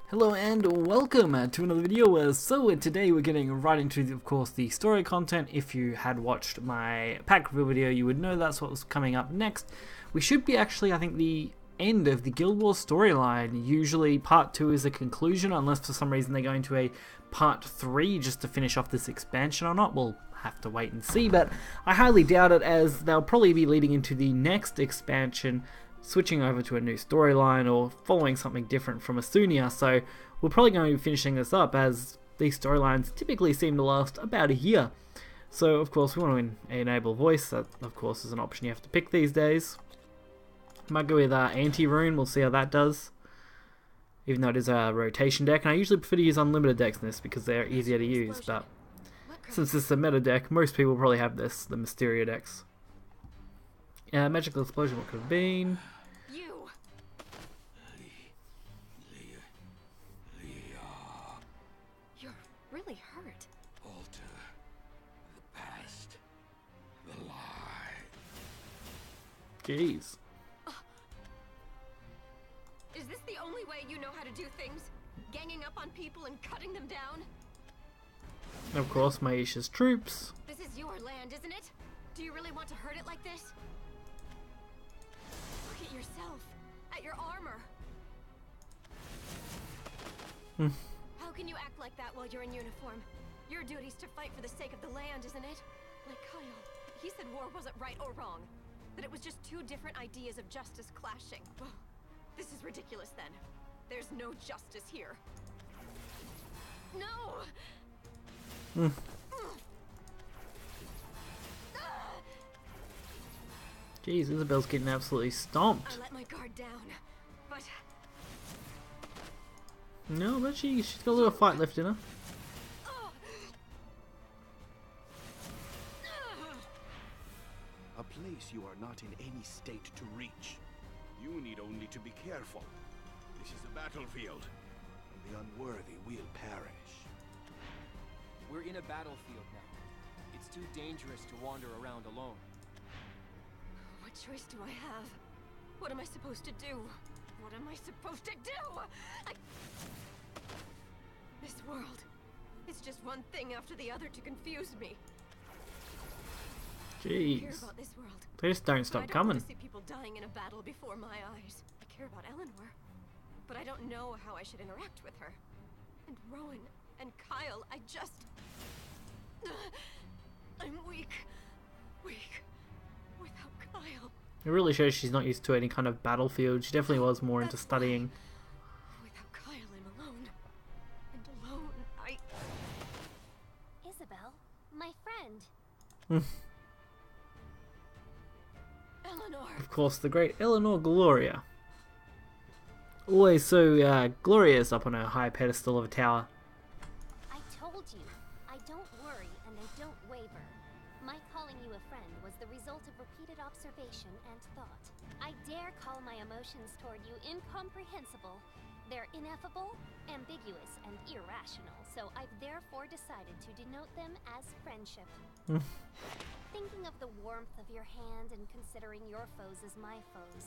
Hello and welcome to another video. So today we're getting right into, of course, the story content. If you had watched my pack review video, you would know that's what was coming up next. We should be actually, I think, the end of the Guild Wars storyline. Usually part 2 is a conclusion, unless for some reason they're going to a part 3 just to finish off this expansion or not. We'll have to wait and see, but I highly doubt it, as they'll probably be leading into the next expansion, switching over to a new storyline or following something different from Asunia. So we're probably going to be finishing this up, as these storylines typically seem to last about a year. So of course we want to enable voice. That of course is an option you have to pick these days. Might go with anti-rune, we'll see how that does, even though it is a rotation deck, and I usually prefer to use unlimited decks in this because they're easier to use, but since this is a meta deck, most people probably have this, the Mysteria decks. Magical explosion, what could have been? Really hurt. Alter the past, the lie. Jeez. Is this the only way you know how to do things? Ganging up on people and cutting them down? Of course, Myesha's troops. This is your land, isn't it? Do you really want to hurt it like this? Look at yourself, at your armor. How can you act like that while you're in uniform? Your duty's to fight for the sake of the land, isn't it? Like Kyle. He said war wasn't right or wrong. That it was just two different ideas of justice clashing. Oh, this is ridiculous then. There's no justice here. No! Jeez, Isabel's getting absolutely stomped. I let my guard down, but... No, but she's got a little fight left in her. A place you are not in any state to reach. You need only to be careful. This is a battlefield, and the unworthy will perish. We're in a battlefield now. It's too dangerous to wander around alone. What choice do I have? What am I supposed to do? What am I supposed to do? This world, it's just one thing after the other to confuse me. I care Jeez. about this world. They just don't stop I don't coming. want to see people dying in a battle before my eyes. I care about Eleanor, but I don't know how I should interact with her. And Rowan and Kyle, I just... I'm weak. Weak. Without Kyle. It really shows she's not used to any kind of battlefield. She definitely was more into studying. Without Kyle, I'm alone. And alone, I... Isabel, my friend. Eleanor! Of course, the great Eleanor Gloria. Always so glorious up on her high pedestal of a tower. I told you, I don't worry and I don't waver. My calling you a friend was the result of repeated observation and thought. I dare call my emotions toward you incomprehensible. They're ineffable, ambiguous, and irrational, so I've therefore decided to denote them as friendship. Thinking of the warmth of your hand and considering your foes as my foes.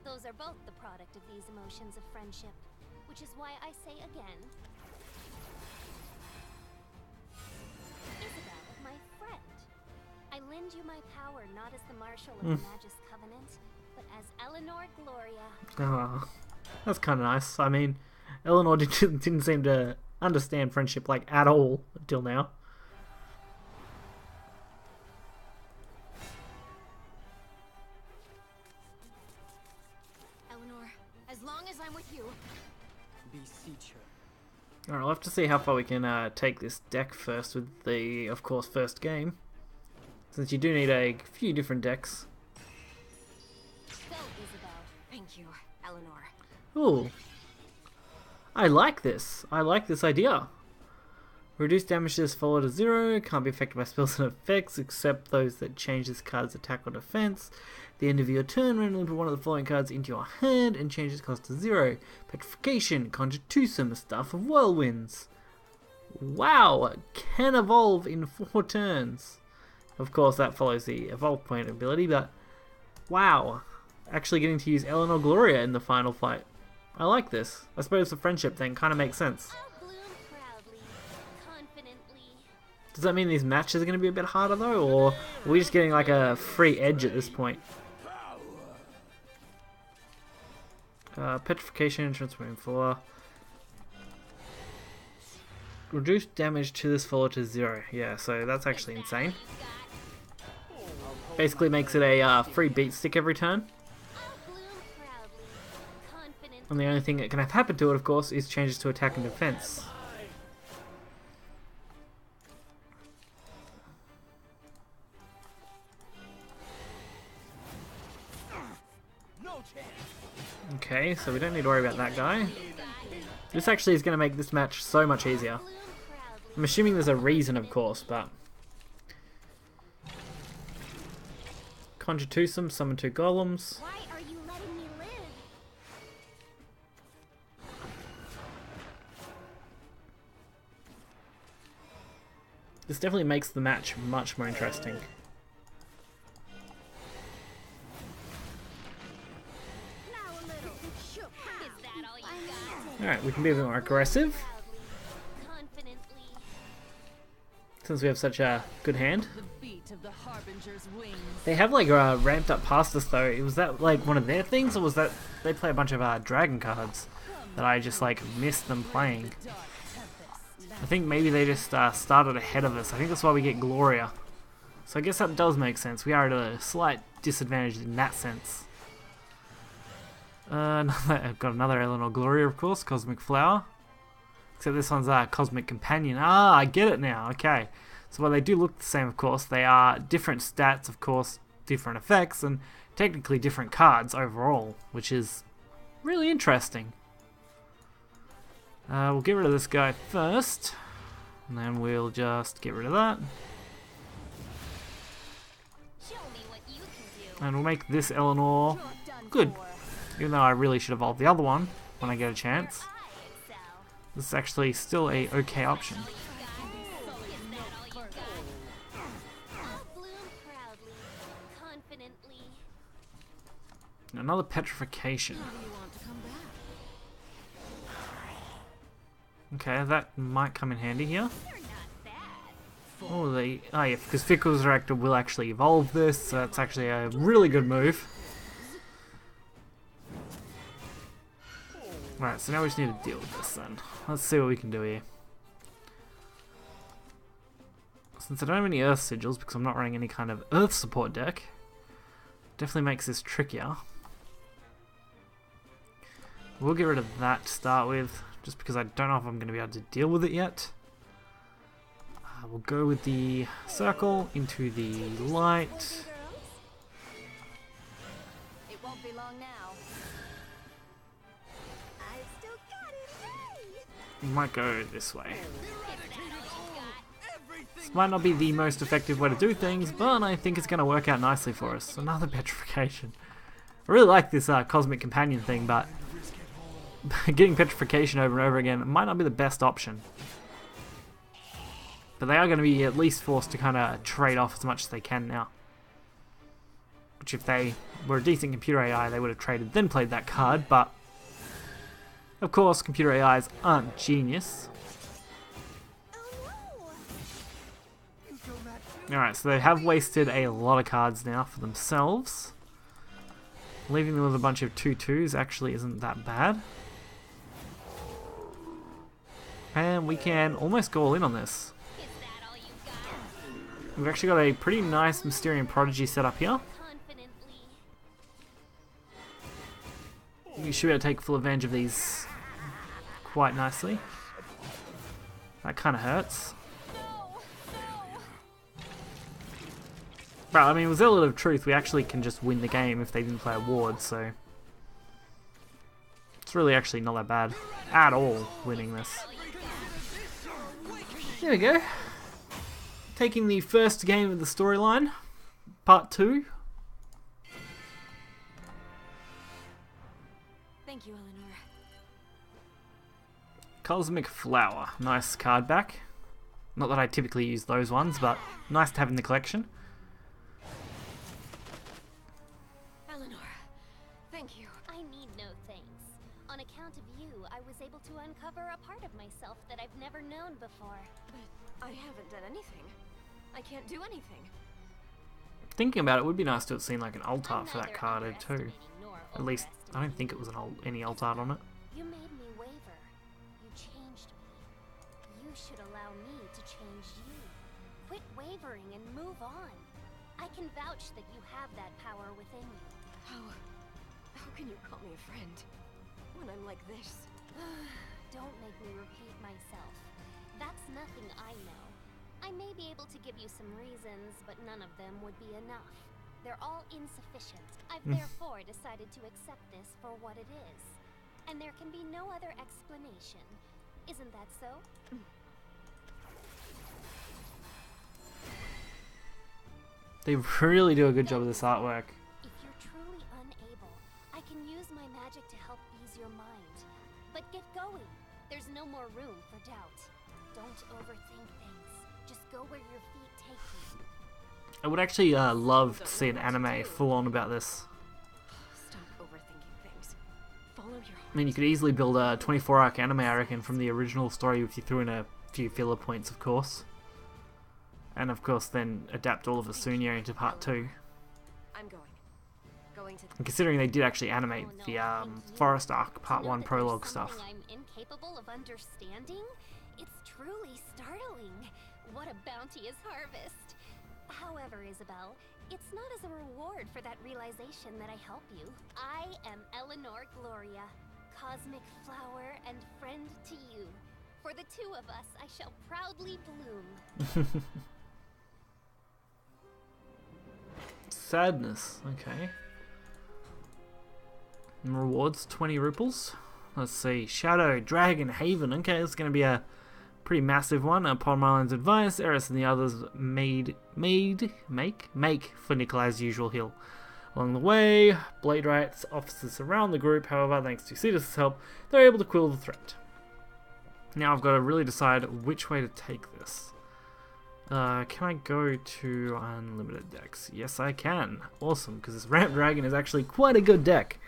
Those are both the product of these emotions of friendship, which is why I say again... Isabel, my friend. I lend you my power not as the Marshal of the Magus Covenant, but as Eleanor Gloria. Oh, that's kind of nice. I mean, Eleanor didn't seem to understand friendship like at all until now. Eleanor, as long as I'm with you... Beseech her. Alright, we'll have to see how far we can take this deck first with the, of course, first game. Since you do need a few different decks. Go, Isabel. Thank you, Eleanor. Ooh. I like this. I like this idea. Reduce damage to this follow to 0. Can't be affected by spells and effects except those that change this card's attack or defense. At the end of your turn, randomly put one of the following cards into your hand and change its cost to 0. Petrification, Conjure Twosome, Staff of Whirlwinds. Wow! Can evolve in 4 turns. Of course, that follows the evolve point ability, but wow! Actually getting to use Eleanor Gloria in the final fight. I like this. I suppose the friendship thing kind of makes sense. I'll bloom proudly, confidently. Does that mean these matches are going to be a bit harder though, or are we just getting like a free edge at this point? Petrification, transforming floor. Reduce damage to this floor to 0. Yeah, so that's actually insane. Basically makes it a free beat stick every turn. I'll bloom proudly, confidently. And the only thing that can have happen to it, of course, is changes to attack and defense. Okay, so we don't need to worry about that guy. This actually is going to make this match so much easier. Bloom proudly. I'm assuming there's a reason, of course, but... Conjure twosome, summon 2 golems. Why are you letting me live? This definitely makes the match much more interesting. Now a little. Is that all you got? Alright, we can be a bit more aggressive, Proudly, confidently. since we have such a good hand. The beat of the harbinger's wings. They have like ramped up past us though. Was that like one of their things, or was that they play a bunch of dragon cards that I just like missed them playing? Dark tempest. I think maybe they just started ahead of us. I think that's why we get Gloria. So I guess that does make sense. We are at a slight disadvantage in that sense. I've got another Eleanor Gloria, of course, Cosmic Flower. Except this one's a Cosmic Companion. Ah, I get it now. Okay. So while they do look the same, of course, they are different stats, of course, different effects, and technically different cards overall, which is really interesting. We'll get rid of this guy first, and then we'll just get rid of that. Show me what you can do. And we'll make this Eleanor good, even though I really should evolve the other one when I get a chance. I excel. This is actually still a okay option. I'll bloom proudly, confidently. Another petrification. Okay, that might come in handy here. You're not bad. Oh, yeah, because Fickle's Reactor will actually evolve this, so that's actually a really good move. Right, so now we just need to deal with this then. Let's see what we can do here. Since I don't have any Earth Sigils, because I'm not running any kind of Earth support deck, definitely makes this trickier. We'll get rid of that to start with, just because I don't know if I'm going to be able to deal with it yet. We'll go with the circle into the light. It won't be long now. I still got it. We might go this way. This might not be the most effective way to do things, but I think it's going to work out nicely for us. Another petrification. I really like this Cosmic Companion thing, but getting petrification over and over again might not be the best option. But they are going to be at least forced to kind of trade off as much as they can now. Which if they were a decent computer AI, they would have traded then played that card, but of course computer AIs aren't genius. Alright, so they have wasted a lot of cards now for themselves. Leaving them with a bunch of 2/2s actually isn't that bad. And we can almost go all in on this. Is that all you got? We've actually got a pretty nice Mysterium Prodigy set up here. Confidently. We should be able to take full advantage of these quite nicely. That kind of hurts. But I mean, with Zealot of Truth, we actually can just win the game if they didn't play a ward, so it's really actually not that bad at all, winning this. There we go. Taking the first game of the storyline, part 2. Thank you, Eleanor. Cosmic Flower, nice card back. Not that I typically use those ones, but nice to have in the collection. Eleanor, thank you. I need no thanks. On account you, I was able to uncover a part of myself that I've never known before. But I haven't done anything. I can't do anything. Thinking about it, would be nice to have seen like an alt I'm art for that neither card too. underestimating nor At least, I don't think it was any alt art on it. You made me waver. You changed me. You should allow me to change you. Quit wavering and move on. I can vouch that you have that power within you. How can you call me a friend when I'm like this? Don't make me repeat myself. That's nothing I know. I may be able to give you some reasons, but none of them would be enough. They're all insufficient. I've therefore decided to accept this for what it is. And there can be no other explanation. Isn't that so? They really do a good job of this artwork. If you're truly unable, I can use my magic to help ease your mind. But get going. There's no more room for doubt. Don't overthink things. Just go where your feet take you. I would actually love to see an anime full on about this. Stop overthinking things. Follow your heart. I mean, you could easily build a 24 arc anime, I reckon, from the original story if you threw in a few filler points, of course. And of course, then adapt all of Asunia into part 2. I'm going to. And considering they did actually animate Oh, no, the thank you. Forest arc To part know 1 that prologue there's stuff. something I'm incapable of understanding? It's truly startling. What a bounteous harvest. However, Isabel, it's not as a reward for that realization that I help you. I am Eleanor Gloria, cosmic flower and friend to you. For the two of us, I shall proudly bloom. Sadness, okay. And rewards, 20 ruples. Let's see, Shadow, Dragon, Haven. Okay, it's going to be a pretty massive one. Upon Marlon's advice, Eris and the others make for Nicolai's usual heal. Along the way, Blade Right's officers surround the group. However, thanks to Cetus's help, they're able to quell the threat. Now I've got to really decide which way to take this. Can I go to unlimited decks? Yes, I can. Awesome, because this Ramp Dragon is actually quite a good deck.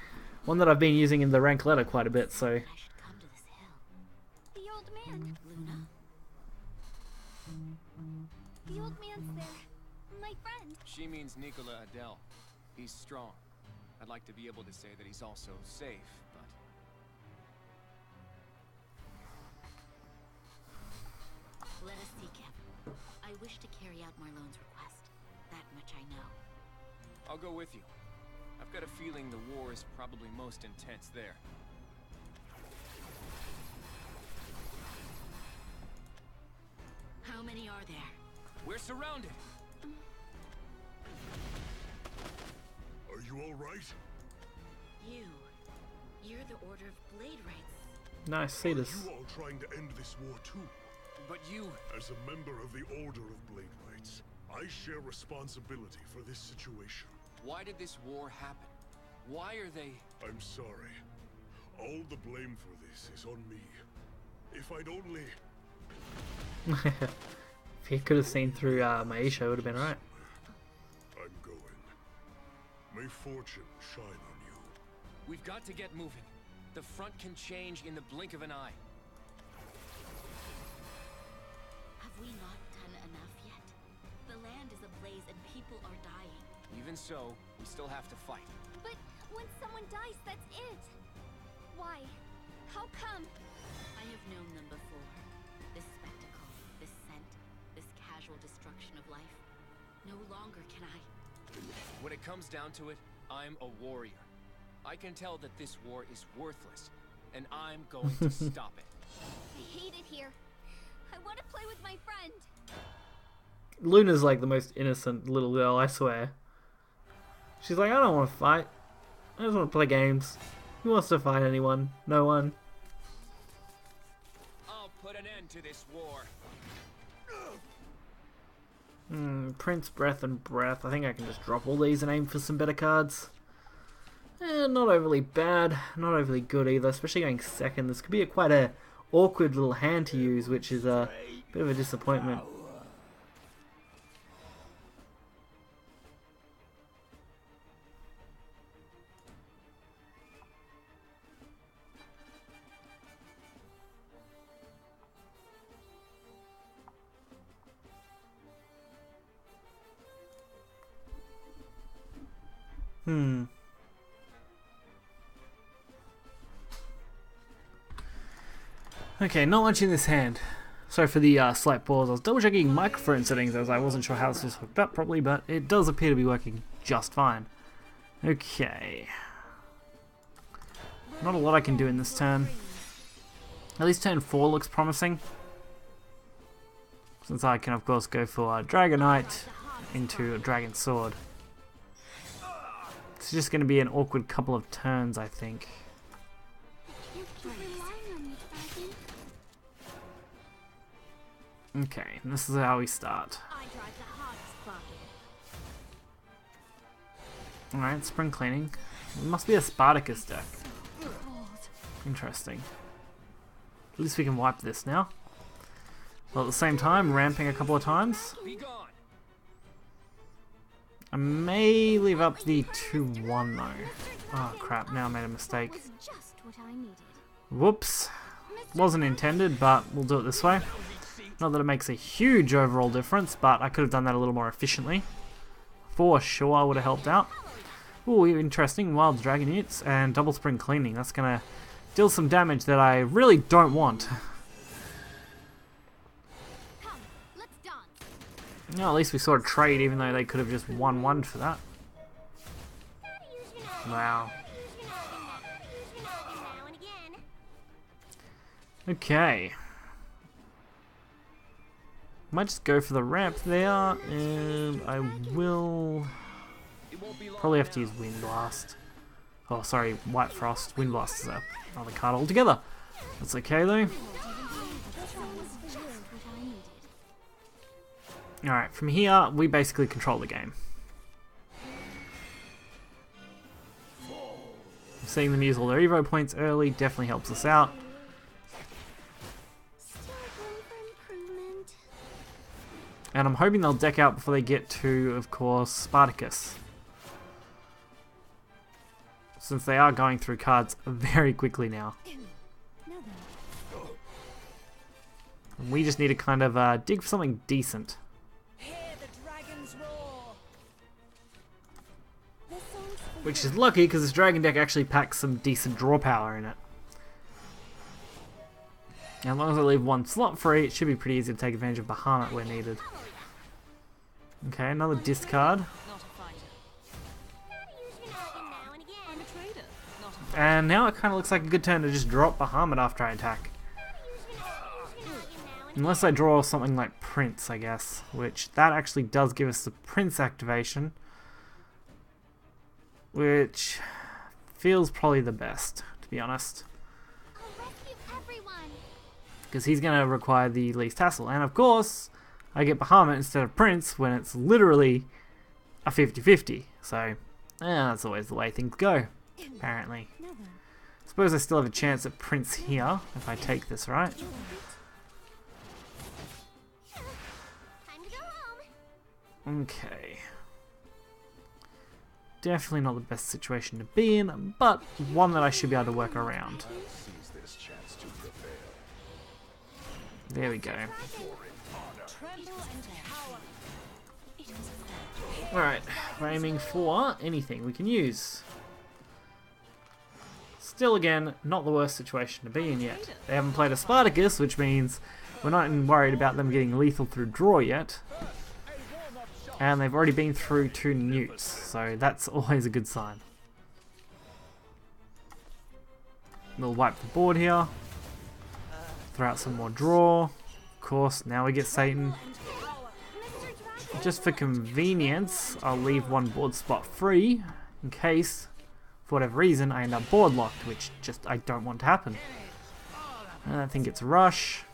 One that I've been using in the rank ladder quite a bit, so... I should come to this hill. The old man. Luna? The old man's there. My friend. She means Nicola Adele. He's strong. I'd like to be able to say that he's also safe, but... Let us seek him. I wish to carry out Marlone's request. That much I know. I'll go with you. I've got a feeling the war is probably most intense there. How many are there? We're surrounded! Are you all right? You're the Order of Blade Rights. Nice, Cetus. You all trying to end this war too? But you... As a member of the Order of Blade Rights, I share responsibility for this situation. Why did this war happen? Why are they... I'm sorry. All the blame for this is on me. If I'd only... If he could have seen through Myesha, it would have been right. I'm going. May fortune shine on you. We've got to get moving. The front can change in the blink of an eye. Have we not done enough yet? The land is ablaze and people are dying. Even so, we still have to fight. But when someone dies, that's it. Why? How come? I have known them before. This spectacle, this scent, this casual destruction of life. No longer can I. When it comes down to it, I'm a warrior. I can tell that this war is worthless, and I'm going to stop it. I hate it here. I want to play with my friend. Luna's like the most innocent little girl, I swear. She's like, I don't want to fight. I just want to play games. Who wants to fight anyone? No one. I'll put an end to this war. Prince, Breath, and Breath. I think I can just drop all these and aim for some better cards. Not overly bad, not overly good either, especially going second. This could be quite a awkward little hand to use, which is a bit of a disappointment. Okay, not much in this hand. Sorry for the slight pause. I was double checking microphone settings as I wasn't sure how this was hooked up properly, but it does appear to be working just fine. Okay. Not a lot I can do in this turn. At least turn 4 looks promising. Since I can of course go for Dragonite into a Dragon Sword. It's just going to be an awkward couple of turns, I think. Okay, and this is how we start. Alright, spring cleaning. It must be a Spartacus deck. Interesting. At least we can wipe this now. Well, at the same time, ramping a couple of times. I may leave up the 2-1 though. Oh crap, now I made a mistake. Whoops. Wasn't intended, but we'll do it this way. Not that it makes a huge overall difference, but I could have done that a little more efficiently. For sure, I would have helped out. Ooh, interesting. Wild Dragon Utes and double spring cleaning. That's going to deal some damage that I really don't want. No, at least we saw a trade, even though they could have just won 1 for that. Wow. Okay. Might just go for the ramp there, and I will probably have to use Wind Blast. Oh, sorry, White Frost. Wind Blast is another card altogether. That's okay though. Alright, from here, we basically control the game. Seeing them use all their Evo points early definitely helps us out. And I'm hoping they'll deck out before they get to, of course, Spartacus. Since they are going through cards very quickly now. And we just need to kind of dig for something decent. Which is lucky because this dragon deck actually packs some decent draw power in it. And as long as I leave 1 slot free, it should be pretty easy to take advantage of Bahamut where needed. Okay, another discard. And now it kind of looks like a good turn to just drop Bahamut after I attack. Unless I draw something like Prince, I guess. Which, that actually does give us the Prince activation. Which feels probably the best, to be honest. Because he's going to require the least hassle. And of course, I get Bahamut instead of Prince when it's literally a 50-50. So, that's always the way things go, apparently. Suppose I still have a chance at Prince here, if I take this right. Okay. Definitely not the best situation to be in, but one that I should be able to work around. There we go. Alright, we're aiming for anything we can use. Still, again, not the worst situation to be in yet. They haven't played a Spartacus, which means we're not even worried about them getting lethal through draw yet. And they've already been through 2 newts, so that's always a good sign. We'll wipe the board here. Throw out some more draw. Of course, now we get Satan. Just for convenience, I'll leave 1 board spot free, in case, for whatever reason, I end up board locked, which just I don't want to happen. And I think it's Rush.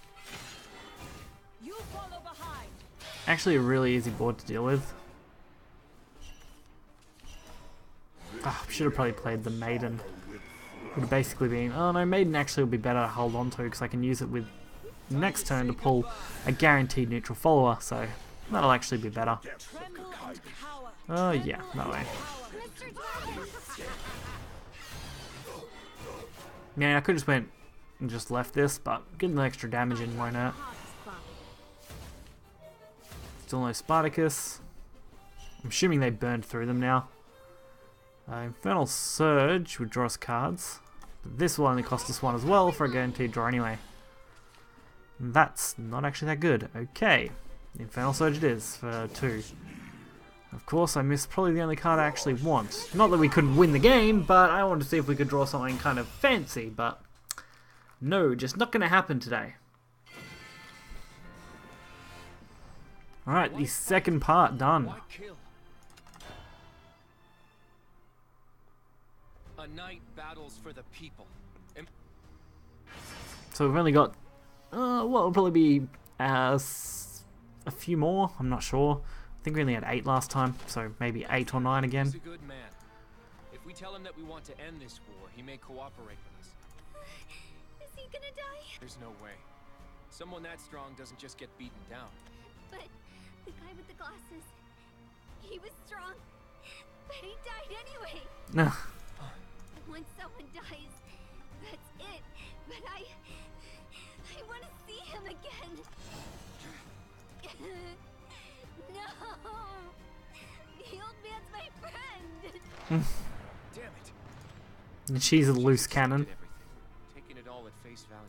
Actually a really easy board to deal with. I should have probably played the Maiden. Would have basically been, oh no, Maiden actually will be better to hold on to because I can use it with next turn to pull a guaranteed neutral follower, so that'll actually be better. Oh yeah, that way. Yeah, I could just went and just left this, but getting the extra damage in won't hurt. Still no Spartacus. I'm assuming they burned through them now. Infernal Surge would draw us cards. This will only cost us 1 as well for a guaranteed draw anyway. That's not actually that good. Okay, Infernal Surge it is for 2. Of course, I missed probably the only card I actually want. Not that we couldn't win the game, but I wanted to see if we could draw something kind of fancy, but no, just not going to happen today. Alright, the second part done. A knight battles for the people. So we've only got, what will probably be a few more, I'm not sure. I think we only had 8 last time, so maybe 8 or 9 again. He's a good man. If we tell him that we want to end this war, he may cooperate with us. Is he gonna die? There's no way. Someone that strong doesn't just get beaten down. But the guy with the glasses, he was strong, but he died anyway. No. When someone dies, that's it. But I want to see him again. No! The old man's my friend! Damn it! And she's a loose cannon. Taking it all at face value.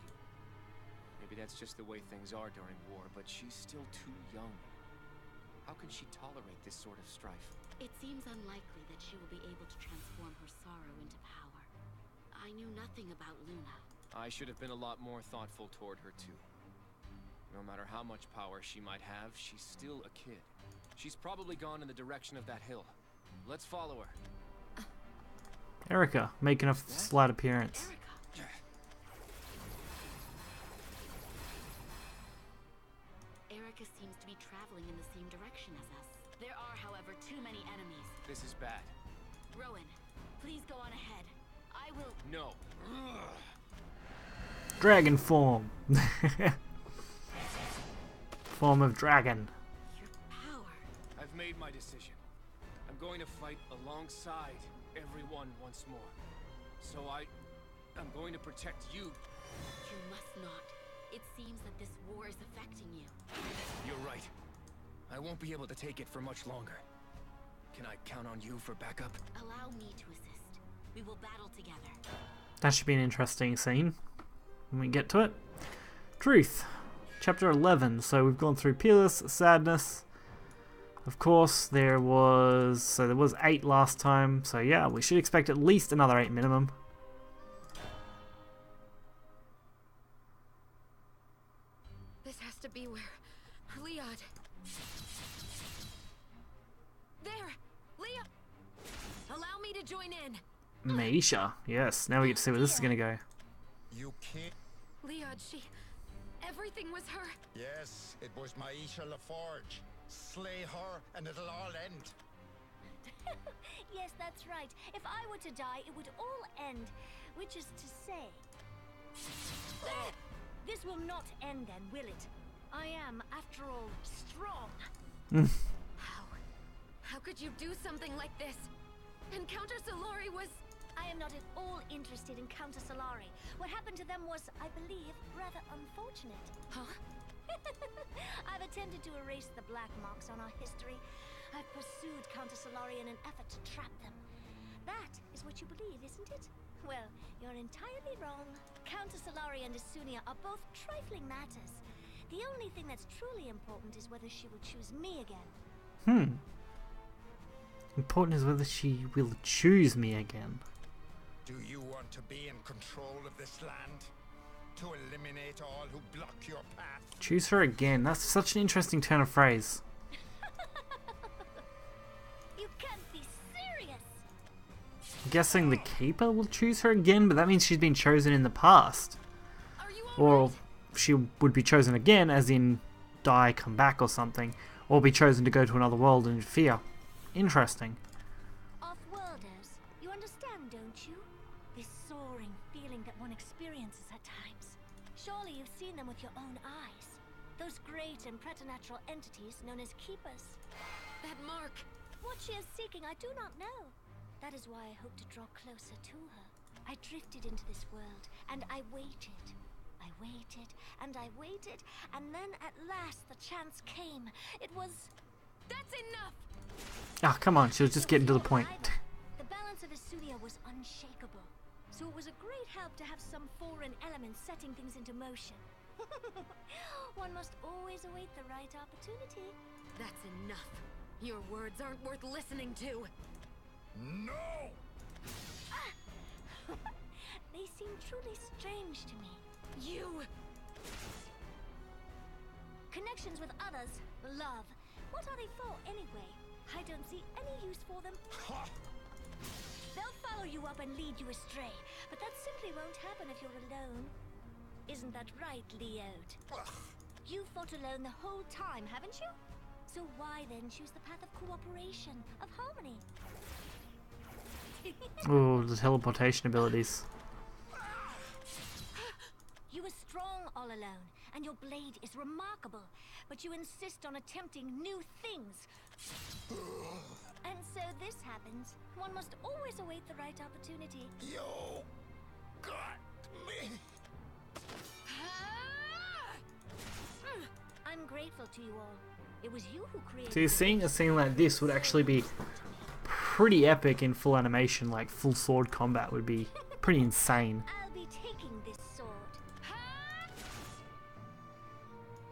Maybe that's just the way things are during war, but she's still too young. How can she tolerate this sort of strife? It seems unlikely that she will be able to transform her sorrow into power. I knew nothing about Luna. I should have been a lot more thoughtful toward her too. No matter how much power she might have, she's still a kid. She's probably gone in the direction of that hill. Let's follow her. Erica, making a slight appearance. Erica seems to be traveling in the same direction as us. There are, however, too many enemies. This is bad. Rowan, please go on ahead. I will... No. Dragon form. Form of dragon. Your power. I've made my decision. I'm going to fight alongside everyone once more. So I'm going to protect you. You must not. It seems that this war is affecting you. You're right. I won't be able to take it for much longer. Can I count on you for backup? Allow me to assist. We will battle together. That should be an interesting scene when we get to it. Truth. Chapter 11. So we've gone through Peerless, Sadness. Of course, there was 8 last time. So yeah, we should expect at least another 8 minimum. This has to be where Leod. There! Leod! Allow me to join in! Myesha. Yes, now we get to see where this is going to go. You can't. Leod, everything was her. Yes, it was Myesha LaForge. Slay her and it'll all end. Yes, that's right. If I were to die, it would all end. Which is to say... This will not end then, will it? I am, after all, strong. How could you do something like this? Encounter Solari was... I am not at all interested in Countess Solari. What happened to them was, I believe, rather unfortunate. Huh? I've attempted to erase the black marks on our history. I've pursued Countess Solari in an effort to trap them. That is what you believe, isn't it? Well, you're entirely wrong. Countess Solari and Isunia are both trifling matters. The only thing that's truly important is whether she will choose me again. Important is whether she will choose me again. Do you want to be in control of this land? To eliminate all who block your path? Choose her again. That's such an interesting turn of phrase. You can't be serious! I'm guessing the Keeper will choose her again, but that means she's been chosen in the past. Are you Or she would be chosen again, as in die, come back or something. Or be chosen to go to another world and interfere. Interesting. Off-worlders, you understand, don't you? This soaring feeling that one experiences at times. Surely you've seen them with your own eyes. Those great and preternatural entities known as Keepers. That mark! What she is seeking, I do not know. That is why I hope to draw closer to her. I drifted into this world, and I waited. I waited, and I waited, and then at last the chance came. It was... That's enough! Ah, come on, she was just getting to the point. The balance defense of Vesulia was unshakable. So it was a great help to have some foreign element setting things into motion. One must always await the right opportunity. That's enough. Your words aren't worth listening to. No! They seem truly strange to me. You! Connections with others, love. What are they for, anyway? I don't see any use for them. They'll follow you up and lead you astray, but that simply won't happen if you're alone. Isn't that right, Leod? You fought alone the whole time, haven't you? So why then choose the path of cooperation, of harmony? Oh, the teleportation abilities. You were strong all alone, and your blade is remarkable, but you insist on attempting new things. And so this happens. One must always await the right opportunity. You got me. I'm grateful to you all. It was you who created. So seeing a scene like this would actually be pretty epic in full animation, like full sword combat would be pretty insane. I'll be taking this sword.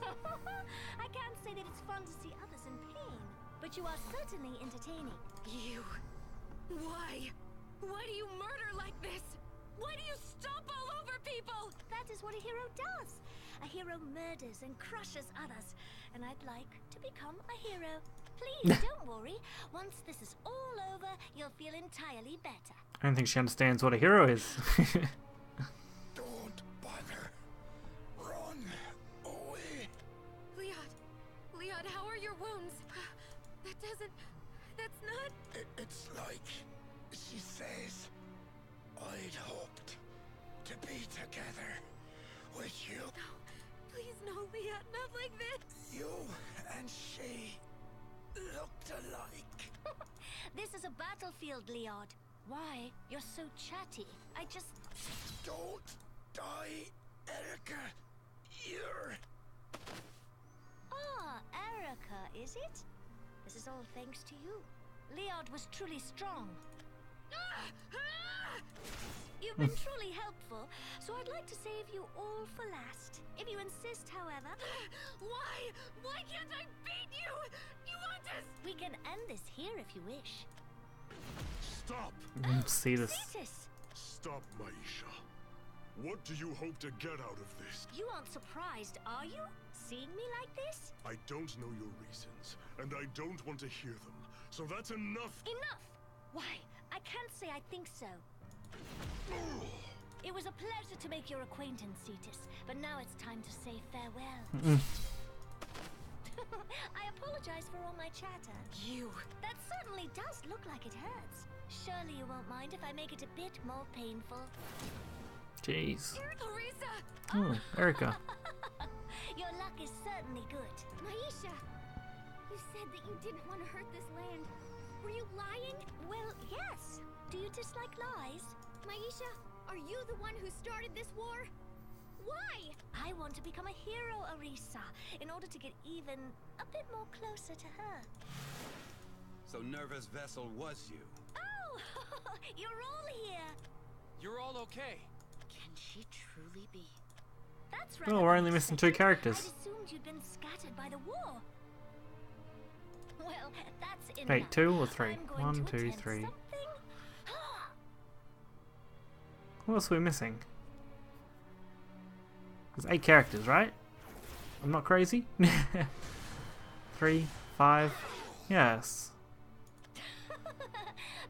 I can't say that it's fun to see others in pain, but you are certainly entertaining. You... Why? Why do you murder like this? Why do you stomp all over people? That is what a hero does. A hero murders and crushes others, and I'd like to become a hero. Please don't worry. Once this is all over, you'll feel entirely better. I don't think she understands what a hero is. Don't bother. Run away. Leod, how are your wounds? That doesn't... That's not... It's like she says, I'd hoped to be together with you. No, please no, Leod, not like this. You and she looked alike. This is a battlefield, Leod. Why? You're so chatty. I just... Don't die, Erica. You're... Ah, Erica, is it? This is all thanks to you. Leod was truly strong. You've been truly helpful, so I'd like to save you all for last. If you insist, however... Why? Why can't I beat you? You want us... We can end this here if you wish. Stop! See this. Cetus! Stop, Myesha. What do you hope to get out of this? You aren't surprised, are you? Seeing me like this? I don't know your reasons, and I don't want to hear them. So that's enough! Enough! Why, I can't say I think so. It was a pleasure to make your acquaintance, Cetus, but now it's time to say farewell. I apologize for all my chatter. You... That certainly does look like it hurts. Surely you won't mind if I make it a bit more painful. Jeez. Arisa! Oh, Erica. Your luck is certainly good. Myesha, you said that you didn't want to hurt this land. Were you lying? Well, yes. Do you dislike lies? Myesha, are you the one who started this war? Why? I want to become a hero, Arisa, in order to get even a bit more closer to her. So Nerva's vessel was you? Oh, you're all here. You're all okay. Can she truly be? That's right. Oh, we're only missing 2 characters. I'd assumed you'd been scattered by the war. Well, that's enough. Wait, 2 or 3? I'm going 1, to 2, attempt 3. something. What else are we missing? There's 8 characters, right? I'm not crazy? 3, 5. Yes.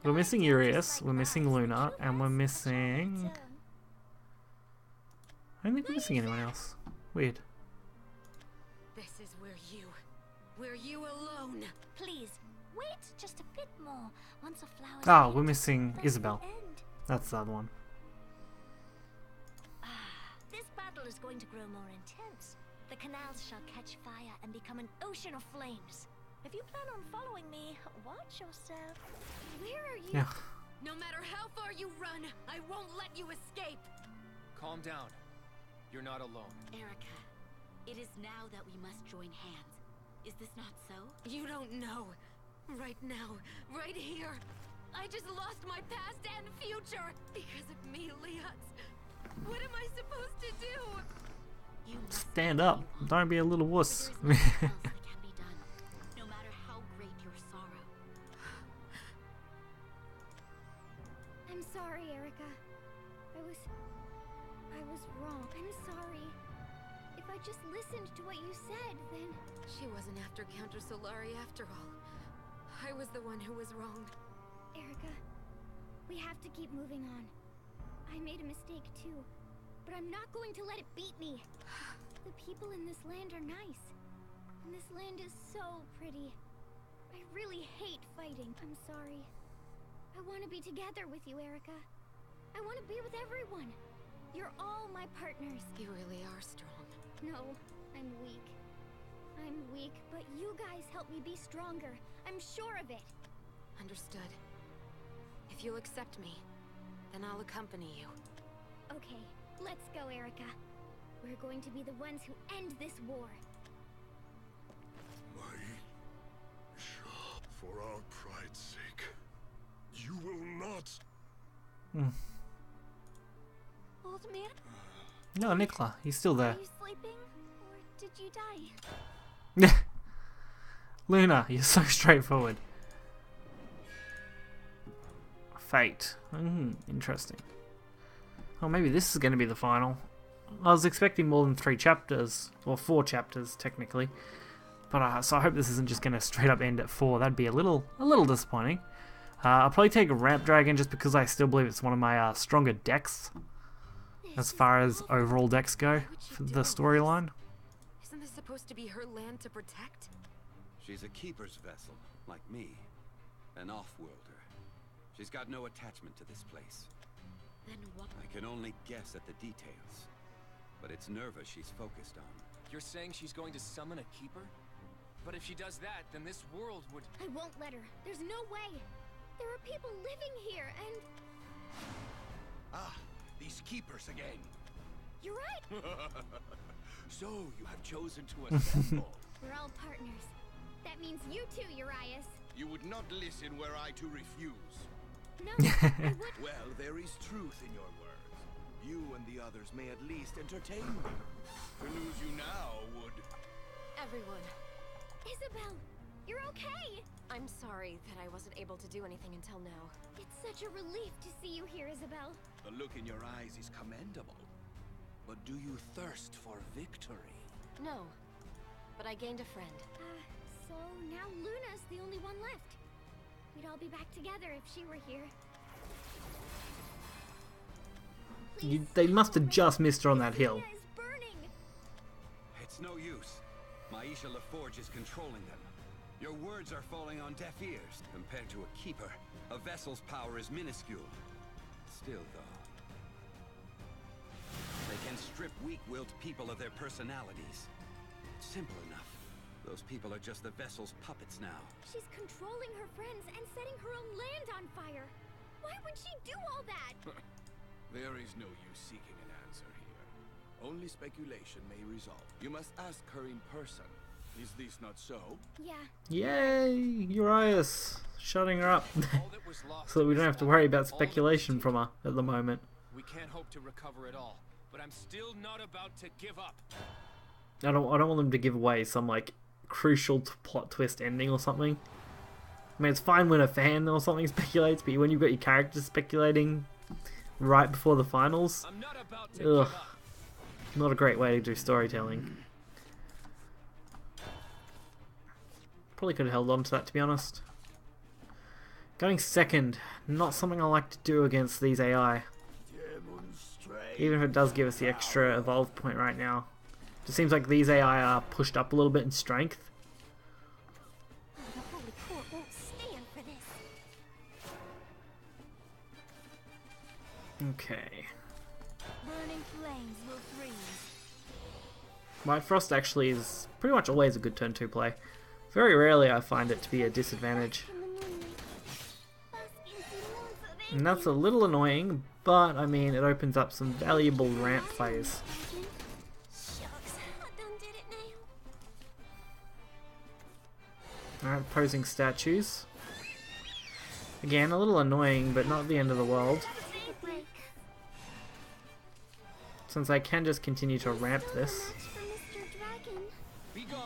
We're missing Urias, we're missing Luna, and we're missing... I don't think we're missing anyone else. Weird. This is where you alone. Please, wait just a bit more. Once a flower... Oh, we're missing that's the Isabel. end. That's the other one. This battle is going to grow more intense. The canals shall catch fire and become an ocean of flames. If you plan on following me, watch yourself. Where are you? Yeah. No matter how far you run, I won't let you escape. Calm down. You're not alone. Erica, it is now that we must join hands. Is this not so? You don't know. Right now, right here, I just lost my past and future because of me, Leons. What am I supposed to do? You must Stand up. Don't be a little wuss. There is nothing else that can be done, no matter how great your sorrow. I'm sorry, Erica. I was wrong. I'm sorry. If I just listened to what you said, then... She wasn't after Counter Solari after all. I was the one who was wrong. Erica, we have to keep moving on. I made a mistake too, but I'm not going to let it beat me. The people in this land are nice, and this land is so pretty. I really hate fighting. I'm sorry. I want to be together with you, Erica. I want to be with everyone. You're all my partners. You really are strong. No, I'm weak. I'm weak, but you guys help me be stronger. I'm sure of it. Understood. If you'll accept me, then I'll accompany you. Okay, let's go, Erica. We're going to be the ones who end this war. Myesha, for our pride's sake, you will not. Old man, No, Nicola, he's still there. are you sleeping? Or did you die? Luna, you're so straightforward. Fate. Interesting. Oh, maybe this is going to be the final. I was expecting more than 3 chapters, or 4 chapters technically, but so I hope this isn't just going to straight up end at 4. That'd be a little disappointing. I'll probably take a Ramp Dragon just because I still believe it's one of my stronger decks as far as overall decks go for the storyline. Isn't this supposed to be her land to protect? She's a keeper's vessel, like me. An off-worlder. She's got no attachment to this place. Then what? I can only guess at the details. But it's Nerva she's focused on. You're saying she's going to summon a keeper? But if she does that, then this world would... I won't let her. There's no way. There are people living here, and... Ah, these keepers again. You're right. So, you have chosen to assemble. We're all partners. That means you too, Urias. You would not listen were I to refuse. No, I would... Well, there is truth in your words. You and the others may at least entertain me. To lose you now would... Everyone. Isabel, you're okay. I'm sorry that I wasn't able to do anything until now. It's such a relief to see you here, Isabel. The look in your eyes is commendable. But do you thirst for victory? No, but I gained a friend. So now Luna's the only one left. We'd all be back together if she were here. They must have just missed her on that hill. Luna is burning. It's no use. Myesha LaForge is controlling them. Your words are falling on deaf ears. Compared to a keeper, a vessel's power is minuscule. Still, though, they can strip weak-willed people of their personalities. Simple enough. Those people are just the vessel's puppets now. She's controlling her friends and setting her own land on fire. Why would she do all that? There is no use seeking an answer here. Only speculation may resolve. You must ask her in person. Is this not so? Yeah. Yay! Urias! Shutting her up. All that was lost So that we don't have to worry about all that was speculation from her at the moment. We can't hope to recover it all, but I'm still not about to give up. I don't want them to give away some like crucial plot twist ending or something. I mean, it's fine when a fan or something speculates, but when you've got your characters speculating right before the finals, I'm not about to give up. Not a great way to do storytelling. Probably could have held on to that, to be honest. Going second, not something I like to do against these AI. Even if it does give us the extra evolve point right now. It seems like these AI are pushed up a little bit in strength. The Holy Court won't stand for this. Okay. Burning flames will freeze. White Frost actually is pretty much always a good turn 2 play. Very rarely I find it to be a disadvantage. And that's a little annoying, but I mean it opens up some valuable ramp plays. Alright, opposing statues. Again, a little annoying, but not the end of the world. Since I can just continue to ramp this.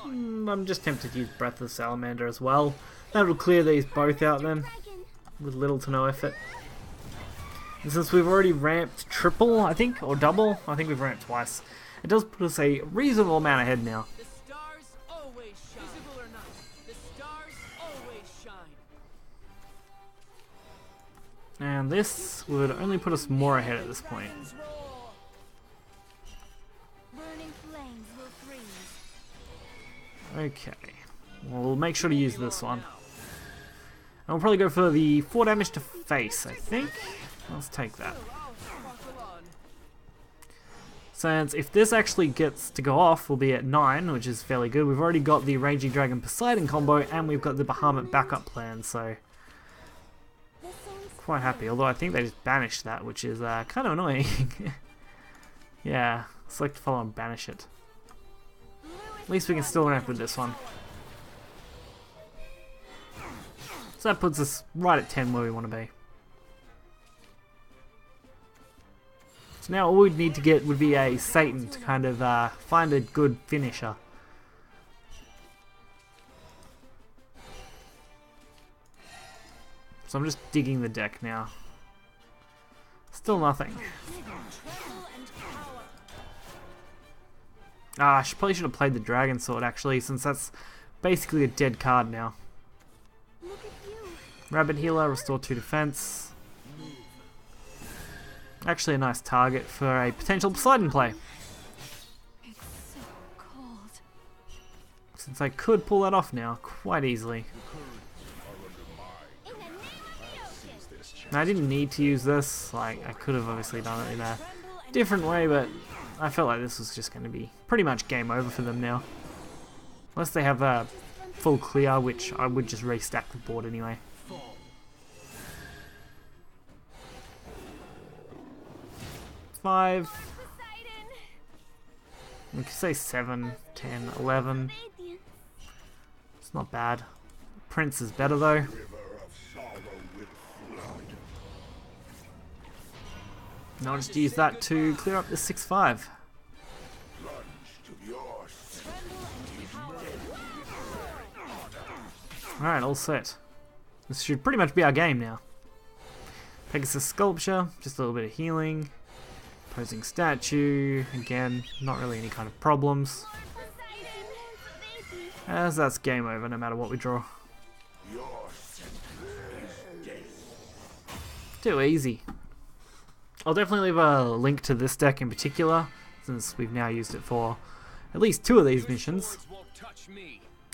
I'm just tempted to use Breath of the Salamander as well. That will clear these both out then, with little to no effort. And since we've already ramped triple, I think, or double, I think we've ramped twice. It does put us a reasonable amount ahead now. The stars always shine. Visible or not, the stars always shine. And this would only put us more ahead at this point. Burning flames will freeze. Okay, we'll make sure to use this one. And we'll probably go for the 4 damage to face, I think. Let's take that. Since if this actually gets to go off, we'll be at 9, which is fairly good. We've already got the Raging Dragon Poseidon combo, and we've got the Bahamut backup plan, so quite happy. Although I think they just banished that, which is kind of annoying. Yeah, select follow and banish it. At least we can still ramp with this one. So that puts us right at 10 where we want to be. So now all we'd need to get would be a Satan to kind of find a good finisher. So I'm just digging the deck now. Still nothing. I probably should have played the Dragon Sword actually, since that's basically a dead card now. Rabbit Healer, restore 2 defense. Actually a nice target for a potential Poseidon play. It's so cold. Since I could pull that off now, quite easily. Now, I didn't need to use this, like I could have obviously done it in a different way, but I felt like this was just going to be pretty much game over for them now. Unless they have a full clear, which I would just restack the board anyway. Five. We could say 7, 10, 11. It's not bad. Prince is better though. And I'll just use that to clear up the 6-5. Alright, all set. This should pretty much be our game now. Pegasus Sculpture, just a little bit of healing. Opposing Statue, again, not really any kind of problems. As that's game over no matter what we draw. Too easy. I'll definitely leave a link to this deck in particular, since we've now used it for at least 2 of these missions.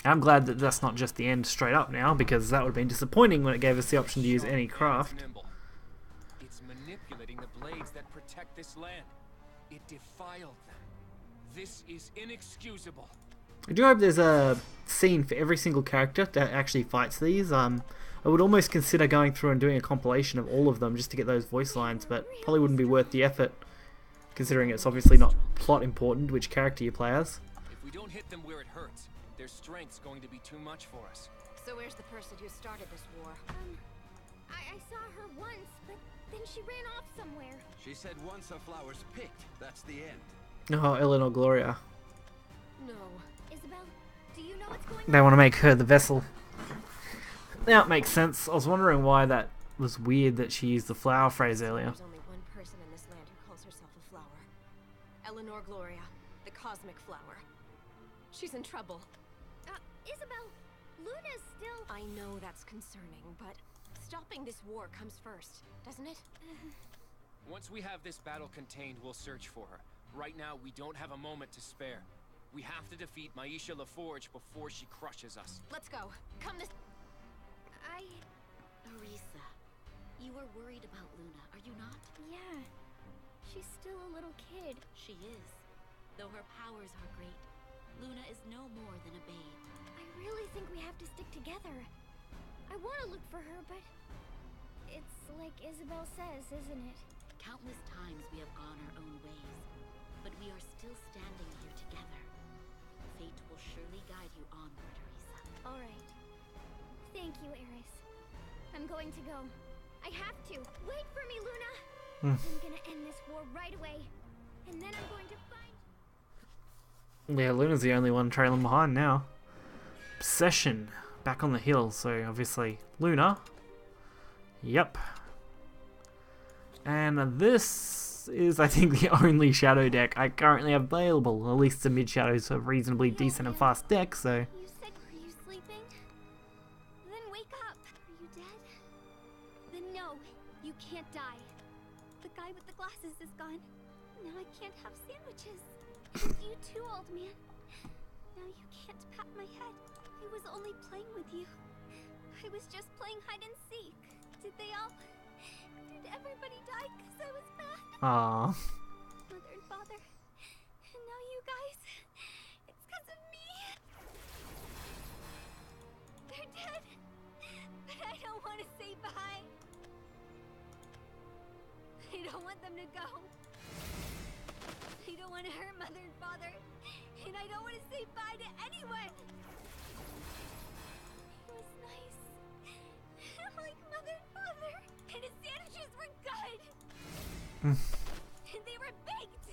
I'm glad that that's not just the end straight up now, because that would have been disappointing when it gave us the option to use any craft. It's manipulating the blades that protect this land. It defiled them. This is inexcusable. I do hope there's a scene for every single character that actually fights these. I would almost consider going through and doing a compilation of all of them just to get those voice lines, but probably wouldn't be worth the effort, considering it's obviously not plot important which character you play as. If we don't hit them where it hurts, their strength's going to be too much for us. So where's the person who started this war? I saw her once, but then she ran off somewhere. She said once a flower's picked, that's the end. Oh, Eleanor Gloria. No. Isabel, do you know what's going They want to make her the vessel. Now it makes sense. I was wondering why that was weird that she used the flower phrase earlier. There's only one person in this land who calls herself a flower. Eleanor Gloria, the cosmic flower. She's in trouble. Isabel, Luna's still... I know that's concerning, but stopping this war comes first, doesn't it? Once we have this battle contained, we'll search for her. Right now, we don't have a moment to spare. We have to defeat Myesha LaForge before she crushes us. Let's go. Come this... Arisa, you were worried about Luna, are you not? Yeah. She's still a little kid. She is. Though her powers are great, Luna is no more than a babe. I really think we have to stick together. I want to look for her, but... It's like Isabel says, isn't it? Countless times we have gone our own ways, but we are still standing here together. Fate will surely guide you onward, Arisa. All right. Thank you, Eris. I'm going to go. I have to. Wait for me, Luna. I'm gonna end this war right away. And then I'm going to find... Yeah, Luna's the only one trailing behind now. Obsession. Back on the hill, so obviously Luna. Yep. And this is, I think, the only shadow deck I currently have available. At least the mid-shadow's a reasonably decent and fast deck, so... You said, were you sleeping? Then wake up. Are you dead? Then no, you can't die. The guy with the glasses is gone. Now I can't have sandwiches. And you too, old man. Now you can't pat my head. I was only playing with you. I was just playing hide and seek. Did they all... Did everybody die because I was bad? Aww. Mother and father. And now you guys. It's because of me. They're dead. But I don't want to say bye. I don't want them to go. I don't want to hurt Mother and Father. And I don't want to say bye to anyone. He was nice. Like Mother and Father. And his sandwiches were good. And they were baked.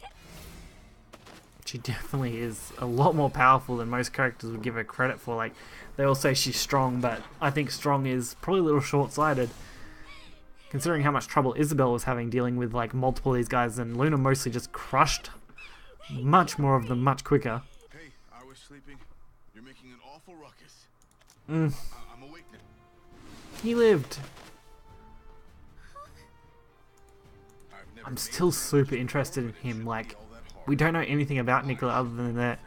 She definitely is a lot more powerful than most characters would give her credit for. Like, they all say she's strong, but I think strong is probably a little short-sighted. Considering how much trouble Isabel was having dealing with like multiple of these guys, and Luna mostly just crushed much more of them much quicker. Hey, I was sleeping. You're making an awful ruckus. I'm awake now. He lived. I've never I'm made still a super sandwich interested in before, but it him. shouldn't Like, be all that hard. we don't know anything about Nicola other than that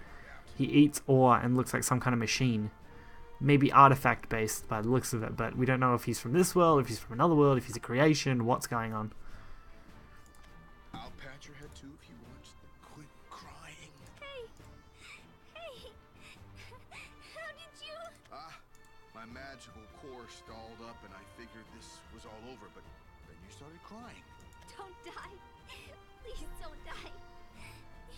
he eats ore and looks like some kind of machine. Maybe artifact based by the looks of it, but we don't know if he's from this world, if he's from another world, if he's a creation, what's going on. I'll pat your head too if you want. Quit crying. Hey. Hey. How did you... My magical core stalled up and I figured this was all over, but then you started crying. Don't die. Please don't die.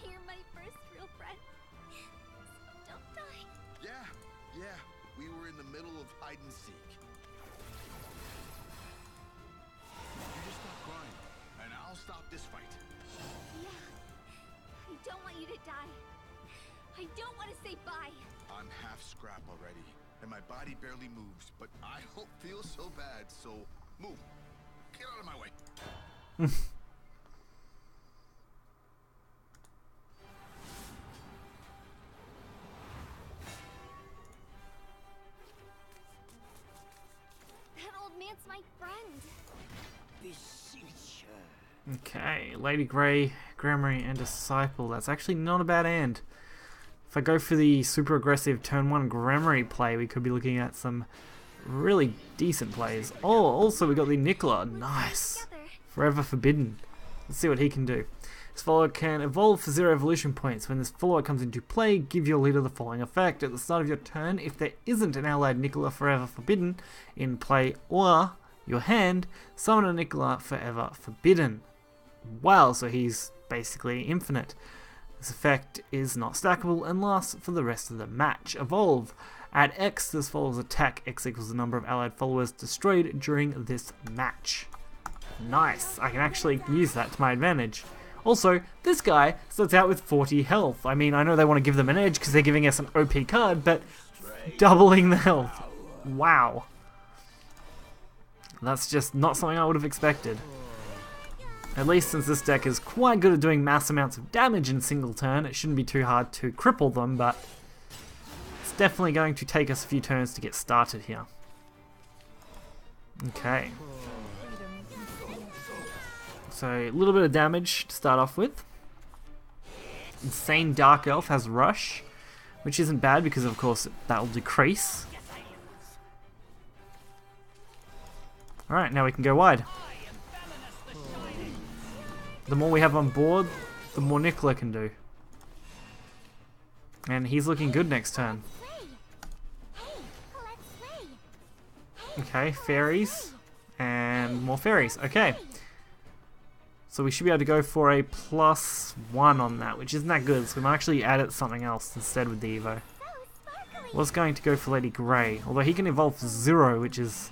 You're my first real friend. So don't die. Yeah. We were in the middle of hide and seek. You just stop crying, and I'll stop this fight. Yeah. I don't want you to die. I don't want to say bye. I'm half scrap already, and my body barely moves, but I don't feel so bad, so move. Get out of my way. That old man's my friend. Okay, Lady Grey, Grammary, and Disciple. That's actually not a bad hand. If I go for the super aggressive turn 1 Grammary play, we could be looking at some really decent plays. Oh, also we got the Nicola. Nice. Forever Forbidden. Let's see what he can do. This follower can evolve for 0 evolution points. When this follower comes into play, give your leader the following effect. At the start of your turn, if there isn't an allied Nicola Forever Forbidden in play or your hand, summon a Nicola Forever Forbidden. Wow, so he's basically infinite. This effect is not stackable and lasts for the rest of the match. Evolve. At X, this follower's attack. X equals the number of allied followers destroyed during this match. Nice. I can actually use that to my advantage. Also, this guy starts out with 40 health. I mean, I know they want to give them an edge because they're giving us an OP card, but doubling the health. Wow. That's just not something I would have expected. At least since this deck is quite good at doing mass amounts of damage in single turn, it shouldn't be too hard to cripple them, but it's definitely going to take us a few turns to get started here. Okay. So, a little bit of damage to start off with. Insane Dark Elf has Rush, which isn't bad because of course that will decrease. Alright, now we can go wide. The more we have on board, the more Nicola can do. And he's looking good next turn. Okay, fairies. And more fairies. Okay. So we should be able to go for a +1 on that, which isn't that good. So we might actually add it something else instead with the Evo. Was going to go for Lady Grey, although he can evolve for 0, which is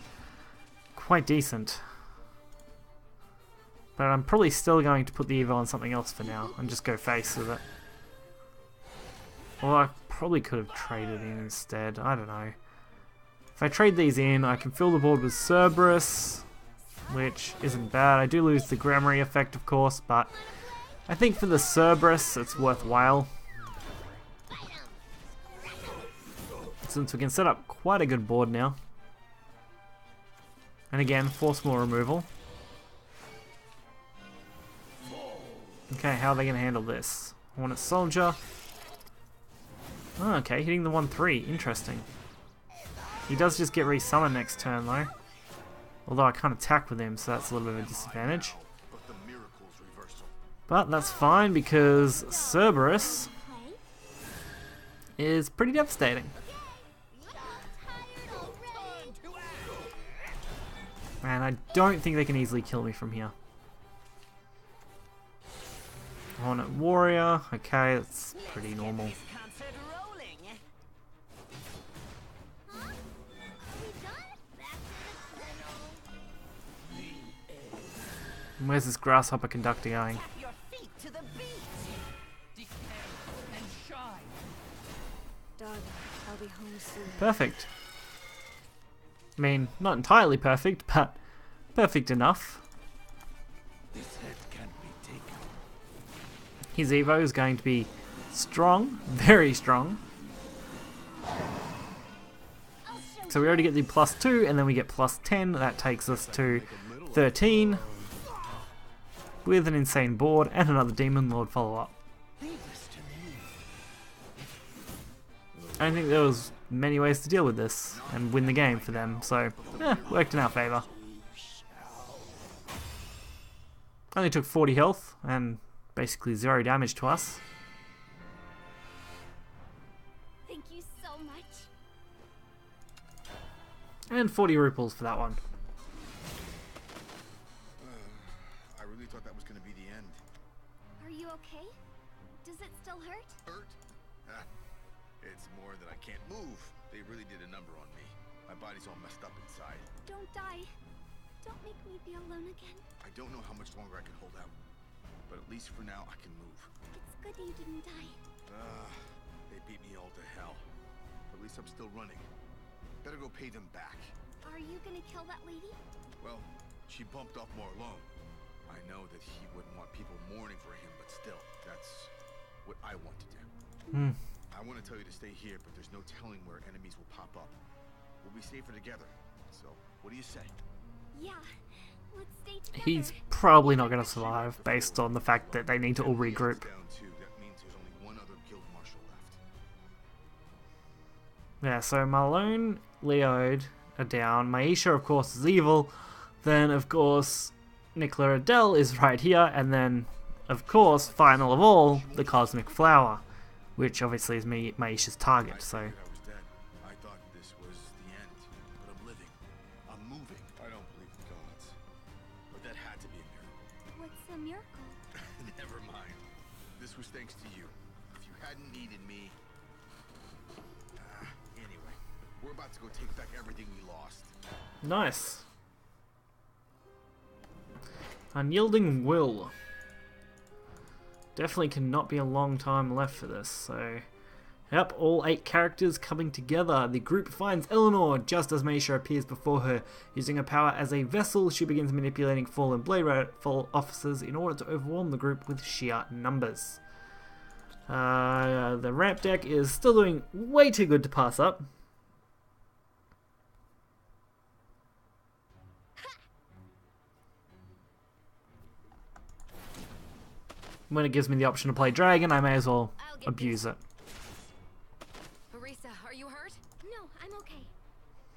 quite decent. But I'm probably still going to put the Evo on something else for now and just go face with it. Or I probably could have traded in instead. I don't know. If I trade these in, I can fill the board with Cerberus, which isn't bad. I do lose the Grammary effect, of course, but I think for the Cerberus, it's worthwhile. Since we can set up quite a good board now. And again, force more removal. Okay, how are they going to handle this? Hornet Soldier. Oh, okay, hitting the 1-3. Interesting. He does just get resummoned next turn, though. Although I can't attack with him, so that's a little bit of a disadvantage. But that's fine, because Cerberus is pretty devastating. Man, I don't think they can easily kill me from here. Hornet Warrior, okay, that's pretty normal. Where's this Grasshopper Conductor going? Perfect. I mean, not entirely perfect, but perfect enough. His Evo is going to be strong, very strong. So we already get the +2, and then we get +10. That takes us to 13. With an insane board and another Demon Lord follow-up. I think there was many ways to deal with this and win the game for them, so worked in our favour. Only took 40 health and basically 0 damage to us. Thank you so much. And 40 rupees for that one. I really thought that was going to be the end. Are you okay? Does it still hurt? Hurt? It's more that I can't move. They really did a number on me. My body's all messed up inside. Don't die. Don't make me be alone again. I don't know how much longer I can hold out. But at least for now, I can move. It's good you didn't die. They beat me all to hell. But at least I'm still running. Better go pay them back. Are you gonna kill that lady? Well, she bumped off more alone. I know that he wouldn't want people mourning for him, but still, that's what I want to do. I want to tell you to stay here, but there's no telling where enemies will pop up. We'll be safer together. So, what do you say? Yeah. Let's stay together. He's probably not going to survive based on the fact that they need to all regroup. That means there's only one other guild marshal left. Yeah, so Malone, Leod are down. Myesha, of course, is evil. Then, of course, Nicola Adele is right here. And then, of course, final of all, the Cosmic Flower, which obviously is Myesha's target. So. I thought this was the end, but I'm living. I'm moving. I don't believe in gods, but that had to be a miracle. What's a miracle? Never mind. This was thanks to you. If you hadn't needed me... anyway, we're about to go take back everything we lost. Nice. Unyielding Will. Definitely cannot be a long time left for this, so... Yep, all 8 characters coming together. The group finds Eleanor just as Myesha appears before her. Using her power as a vessel, she begins manipulating fallen Blade officers in order to overwhelm the group with sheer numbers. The ramp deck is still doing way too good to pass up. When it gives me the option to play Dragon, I may as well abuse it. Marisa, are you hurt? No, I'm okay.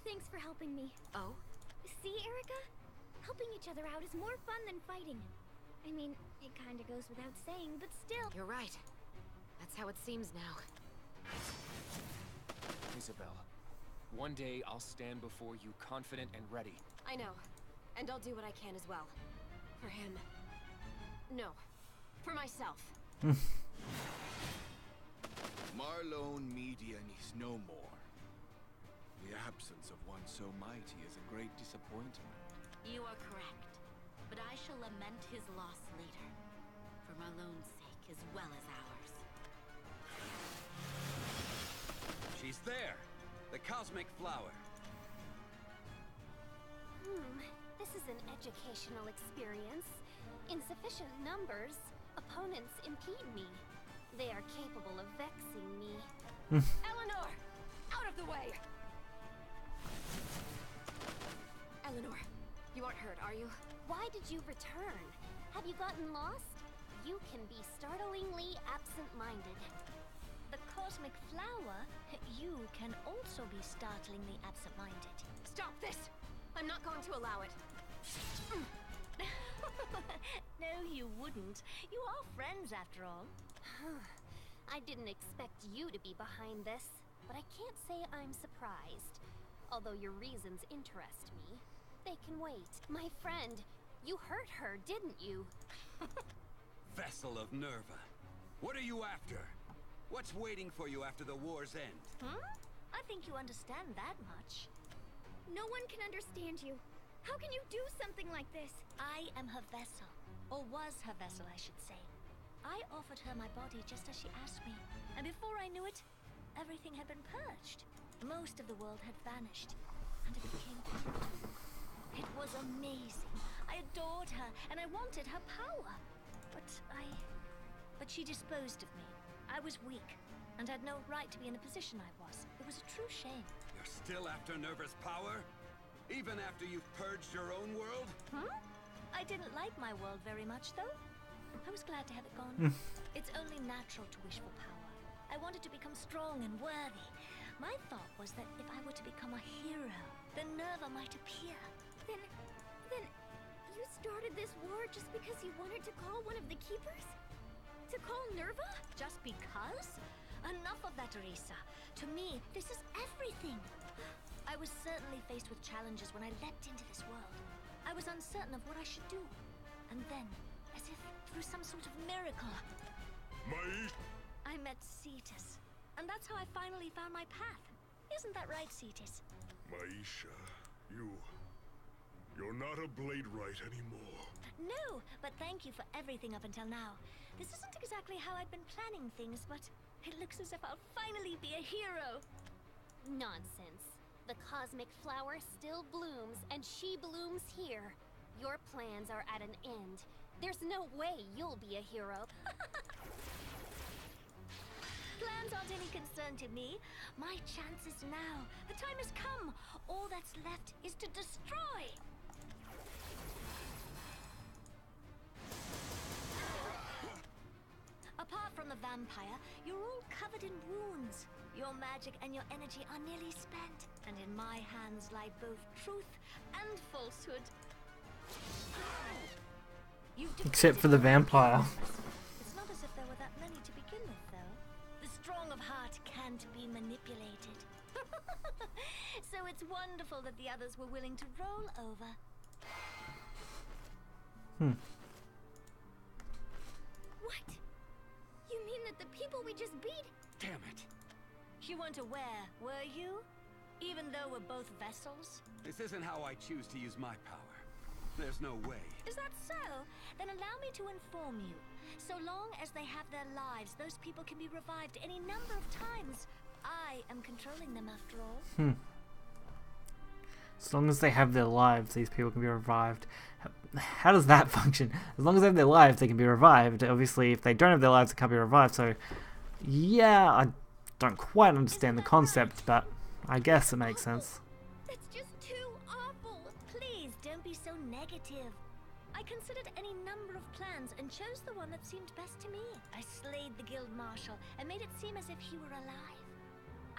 Thanks for helping me. Oh? See, Erica? Helping each other out is more fun than fighting. I mean, it kinda goes without saying, but still. You're right. That's how it seems now. Isabel, one day I'll stand before you confident and ready. I know. And I'll do what I can as well. For him. No. For myself. Marlone Median is no more. The absence of one so mighty is a great disappointment. You are correct. But I shall lament his loss later. For Malone's sake as well as ours. She's there! The cosmic flower. This is an educational experience. In sufficient numbers, opponents impede me. They are capable of vexing me. Eleanor! Out of the way! Eleanor, you aren't hurt, are you? Why did you return? Have you gotten lost? You can be startlingly absent-minded. The cosmic flower, you can also be startlingly absent-minded. Stop this! I'm not going to allow it. No, you wouldn't. You are friends, after all. I didn't expect you to be behind this, but I can't say I'm surprised. Although your reasons interest me, they can wait. My friend, you hurt her, didn't you? Vessel of Nerva. What are you after? What's waiting for you after the war's end? I think you understand that much. No one can understand you. How can you do something like this? I am her vessel. Or was her vessel, I should say. I offered her my body just as she asked me. And before I knew it, everything had been purged. Most of the world had vanished. And it became beautiful. It was amazing. I adored her, and I wanted her power. But she disposed of me. I was weak, and had no right to be in the position I was. It was a true shame. You're still after Nerva's power? Even after you've purged your own world? I didn't like my world very much, though. I was glad to have it gone. It's only natural to wish for power. I wanted to become strong and worthy. My thought was that if I were to become a hero, then Nerva might appear. Then you started this war just because you wanted to call one of the keepers? To call Nerva? Just because? Enough of that, Teresa. To me, this is everything. I was certainly faced with challenges when I leapt into this world. I was uncertain of what I should do. And then, as if through some sort of miracle, I met Cetus. And that's how I finally found my path. Isn't that right, Cetus? Myesha, you're not a blade right anymore. No, but thank you for everything up until now. This isn't exactly how I'd been planning things, but it looks as if I'll finally be a hero. Nonsense. The cosmic flower still blooms, and she blooms here. Your plans are at an end. There's no way you'll be a hero. Plans aren't any concern to me. My chance is now. The time has come. All that's left is to destroy. Apart from the vampire, you're all covered in wounds. Your magic and your energy are nearly spent. And in my hands lie both truth and falsehood. Except for the vampire. It's not as if there were that many to begin with, though. The strong of heart can't be manipulated. So it's wonderful that the others were willing to roll over. What? You mean that the people we just beat? Damn it. You weren't aware, were you? Even though we're both vessels? This isn't how I choose to use my power. There's no way. Is that so? Then allow me to inform you. So long as they have their lives, those people can be revived any number of times. I am controlling them after all. As long as they have their lives, these people can be revived. How does that function? As long as they have their lives, they can be revived. Obviously, if they don't have their lives, they can't be revived. So, yeah, I don't quite understand the concept, but I guess it makes sense. That's just too awful. Please, don't be so negative. I considered any number of plans and chose the one that seemed best to me. I slayed the guild marshal and made it seem as if he were alive.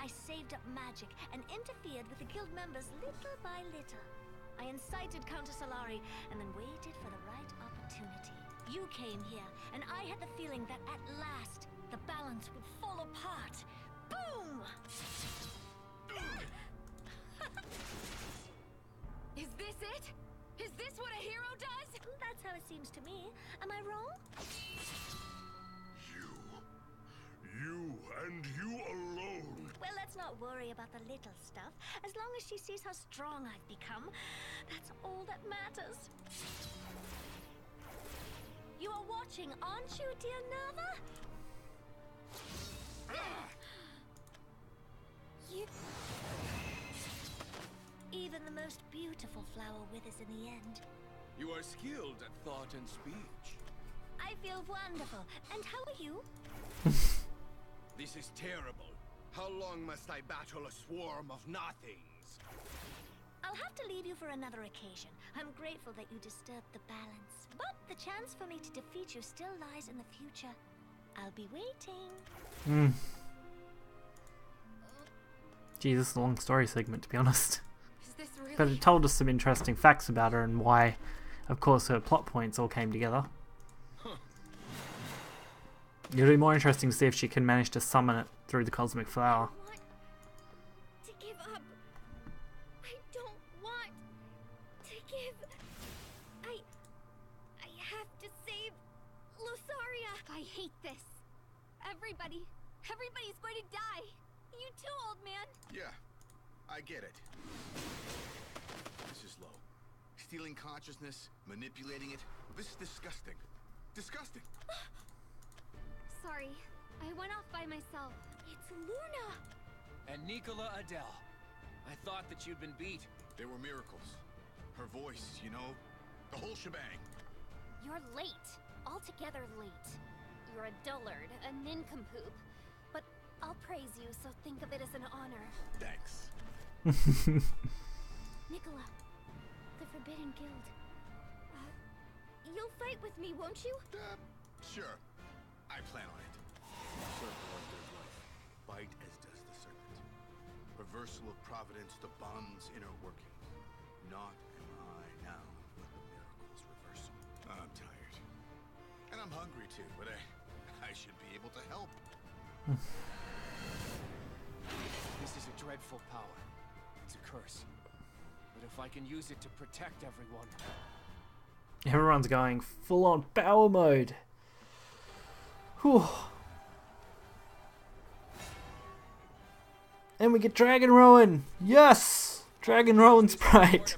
I saved up magic and interfered with the guild members little by little. I incited Countess Solari and then waited for the right opportunity. You came here, and I had the feeling that at last the balance would fall apart. Boom! Is this it? Is this what a hero does? That's how it seems to me. Am I wrong? You and you alone. Well, let's not worry about the little stuff. As long as she sees how strong I've become, that's all that matters. You are watching, aren't you, dear Nava? You... Even the most beautiful flower withers in the end. You are skilled at thought and speech. I feel wonderful. And how are you? This is terrible. How long must I battle a swarm of nothings? I'll have to leave you for another occasion. I'm grateful that you disturbed the balance. But the chance for me to defeat you still lies in the future. I'll be waiting. Gee, this is a long story segment, to be honest. Is this really... But it told us some interesting facts about her and why, of course, her plot points all came together. It'll be more interesting to see if she can manage to summon it through the cosmic flower. I want to give up. I don't want to give. I have to save Lusaria. I hate this. Everybody's going to die. You too, old man. Yeah, I get it. This is low. Stealing consciousness, manipulating it. This is disgusting. Disgusting. Sorry, I went off by myself. It's Luna. And Nicola Adele. I thought that you'd been beat. They were miracles. Her voice, you know, the whole shebang. You're late. Altogether late. You're a dullard, a nincompoop. But I'll praise you, so think of it as an honor. Thanks. Nicola, the Forbidden Guild. You'll fight with me, won't you? Sure. I plan on it. Serve the Lord's life. Fight as does the serpent. Reversal of providence to bond's inner workings. Not am I now, but the miracle's reversal. I'm tired. And I'm hungry too, but I should be able to help. This is a dreadful power. It's a curse. But if I can use it to protect everyone... Everyone's going full on power mode. Whew. And we get Dragon Rowan. Yes! Dragon Rowan sprite.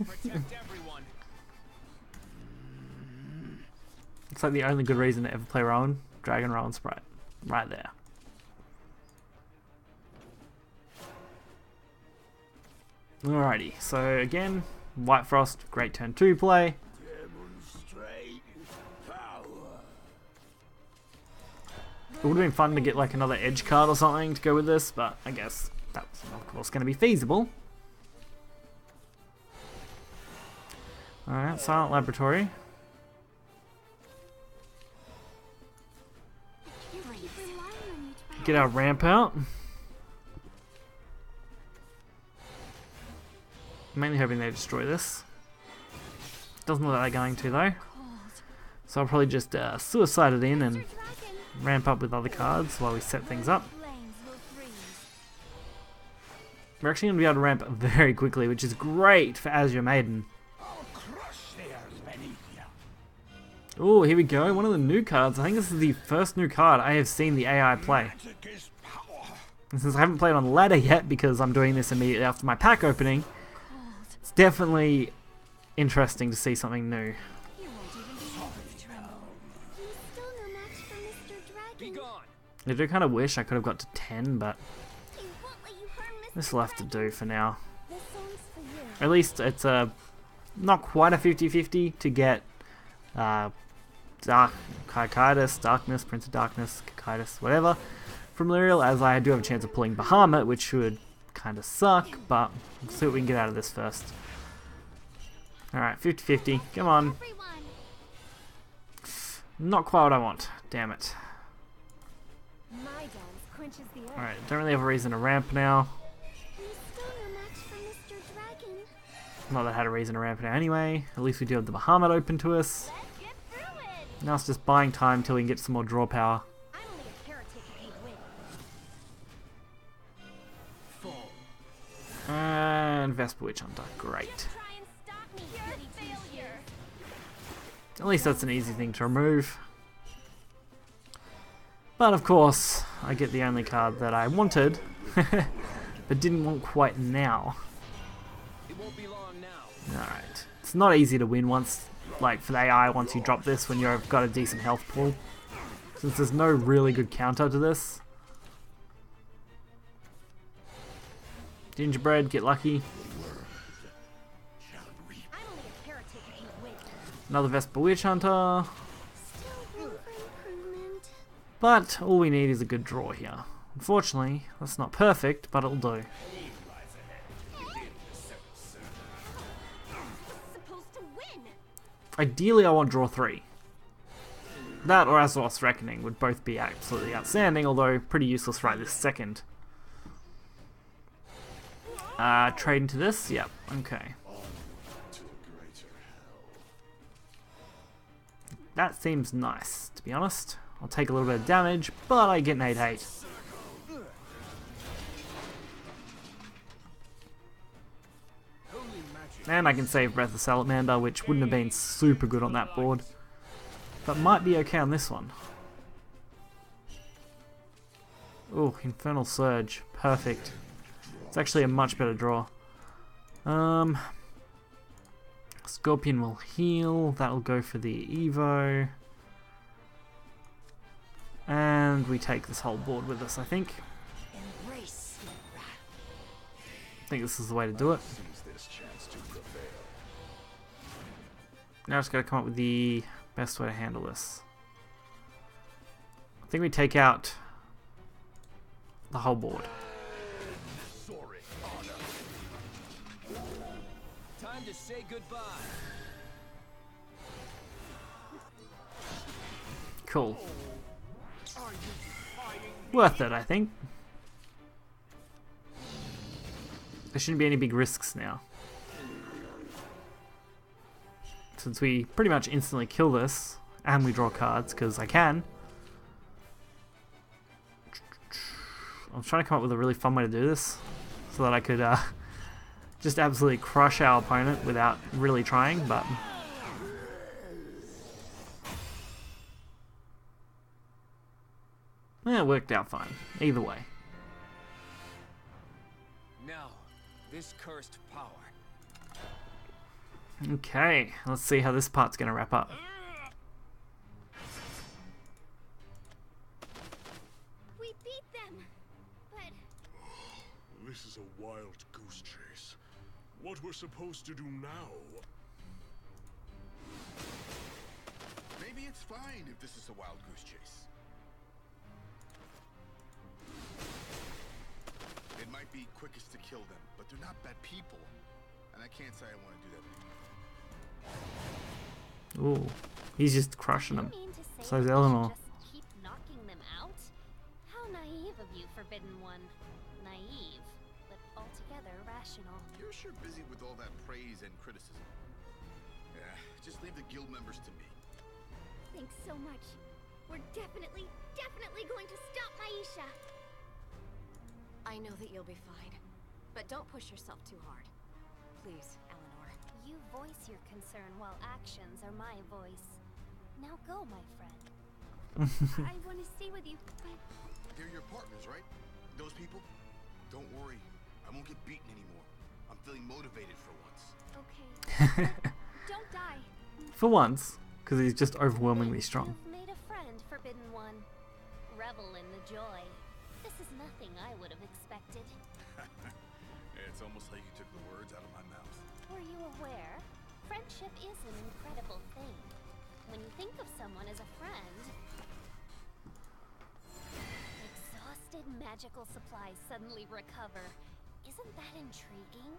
It's like the only good reason to ever play Rowan. Dragon Rowan sprite. Right there. Alrighty, so again, White Frost, great turn 2 play. It would have been fun to get like another edge card or something to go with this, but I guess that's of course going to be feasible. Alright, Silent Laboratory. Get our ramp out. Mainly hoping they destroy this. Doesn't look like they're going to though. So I'll probably just suicide it in and ramp up with other cards while we set things up. We're actually going to be able to ramp very quickly, which is great for Azure Maiden. Oh, here we go. One of the new cards. I think this is the first new card I have seen the AI play. And since I haven't played on ladder yet because I'm doing this immediately after my pack opening, it's definitely interesting to see something new. I do kind of wish I could have got to 10, but this will have to do for now. At least it's not quite a 50-50 to get Darkness, Prince of Darkness, Cocytus, whatever, from Lyriel, as I do have a chance of pulling Bahamut, which should kind of suck, but we'll see what we can get out of this first. Alright, 50-50, come on. Not quite what I want, damn it. Alright, don't really have a reason to ramp now. Not that I had a reason to ramp now anyway. At least we do have the Bahamut open to us. Now it's just buying time till we can get some more draw power. And Vesper Witch Hunter, great. At least that's an easy thing to remove. But of course, I get the only card that I wanted. but didn't want quite now. It won't be long now. Alright. It's not easy to win once, like for the AI, once you drop this when you've got a decent health pool. Since there's no really good counter to this. Gingerbread, get lucky. Another Vesper Witch Hunter. But all we need is a good draw here. Unfortunately, that's not perfect, but it'll do. Ideally, I want draw 3. That or Azeroth's Reckoning would both be absolutely outstanding, although pretty useless right this second. Trade into this? Yep, okay. That seems nice, to be honest. I'll take a little bit of damage, but I get an 8/8. And I can save Breath of Salamander, which wouldn't have been super good on that board. But might be okay on this one. Oh, Infernal Surge. Perfect. It's actually a much better draw. Scorpion will heal. That'll go for the Evo. And we take this whole board with us, I think. I think this is the way to do it. Now just gotta come up with the best way to handle this. I think we take out the whole board. Time to say goodbye. Cool. Worth it, I think. There shouldn't be any big risks now. Since we pretty much instantly kill this, and we draw cards, because I can. I'm trying to come up with a really fun way to do this, so that I could just absolutely crush our opponent without really trying, but... yeah, it worked out fine, either way. Now, this cursed power. Okay, let's see how this part's gonna wrap up. We beat them, but This is a wild goose chase. What we're supposed to do now? Maybe it's fine if this is a wild goose chase. It might be quickest to kill them, but they're not bad people. And I can't say I want to do that anymore. Ooh, he's just crushing them. So is Just Eleanor. keep knocking them out? How naive of you, Forbidden One. Naive, but altogether rational. You're sure busy with all that praise and criticism. Yeah, just leave the guild members to me. thanks so much. We're definitely going to stop Myesha. I know that you'll be fine, but don't push yourself too hard. Please, Eleanor. You voice your concern while actions are my voice. Now go, my friend. I want to stay with you, but They're your partners, right? Those people? Don't worry. I won't get beaten anymore. I'm feeling motivated for once. okay. Don't die. For once, because he's just overwhelmingly strong. You've made a friend, Forbidden One. Revel in the joy. This is nothing I would have expected. It's almost like you took the words out of my mouth. Were you aware? Friendship is an incredible thing. When you think of someone as a friend... Exhausted magical supplies suddenly recover. Isn't that intriguing?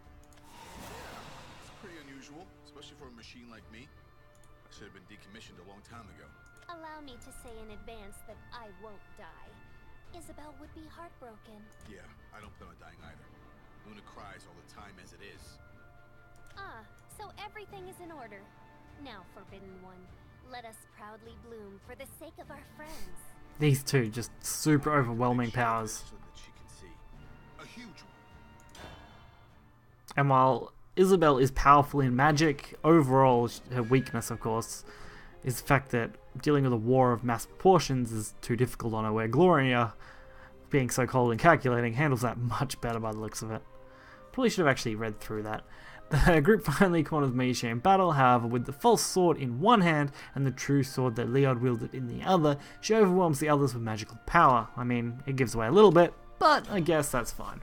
It's pretty unusual, especially for a machine like me. I should have been decommissioned a long time ago. Allow me to say in advance that I won't die. Isabel would be heartbroken. Yeah, I don't plan on dying either. Luna cries all the time as it is. Ah, so everything is in order. Now, Forbidden One, let us proudly bloom for the sake of our friends. These two, just super overwhelming powers. So that she can see. A huge one. And while Isabel is powerful in magic, overall her weakness, of course, is the fact that dealing with a war of mass proportions is too difficult on her, where Gloria being so cold and calculating, handles that much better by the looks of it. Probably should have actually read through that. The group finally corners Myesha in battle, however, with the false sword in one hand and the true sword that Leod wielded in the other, she overwhelms the others with magical power. I mean, it gives away a little bit, but I guess that's fine.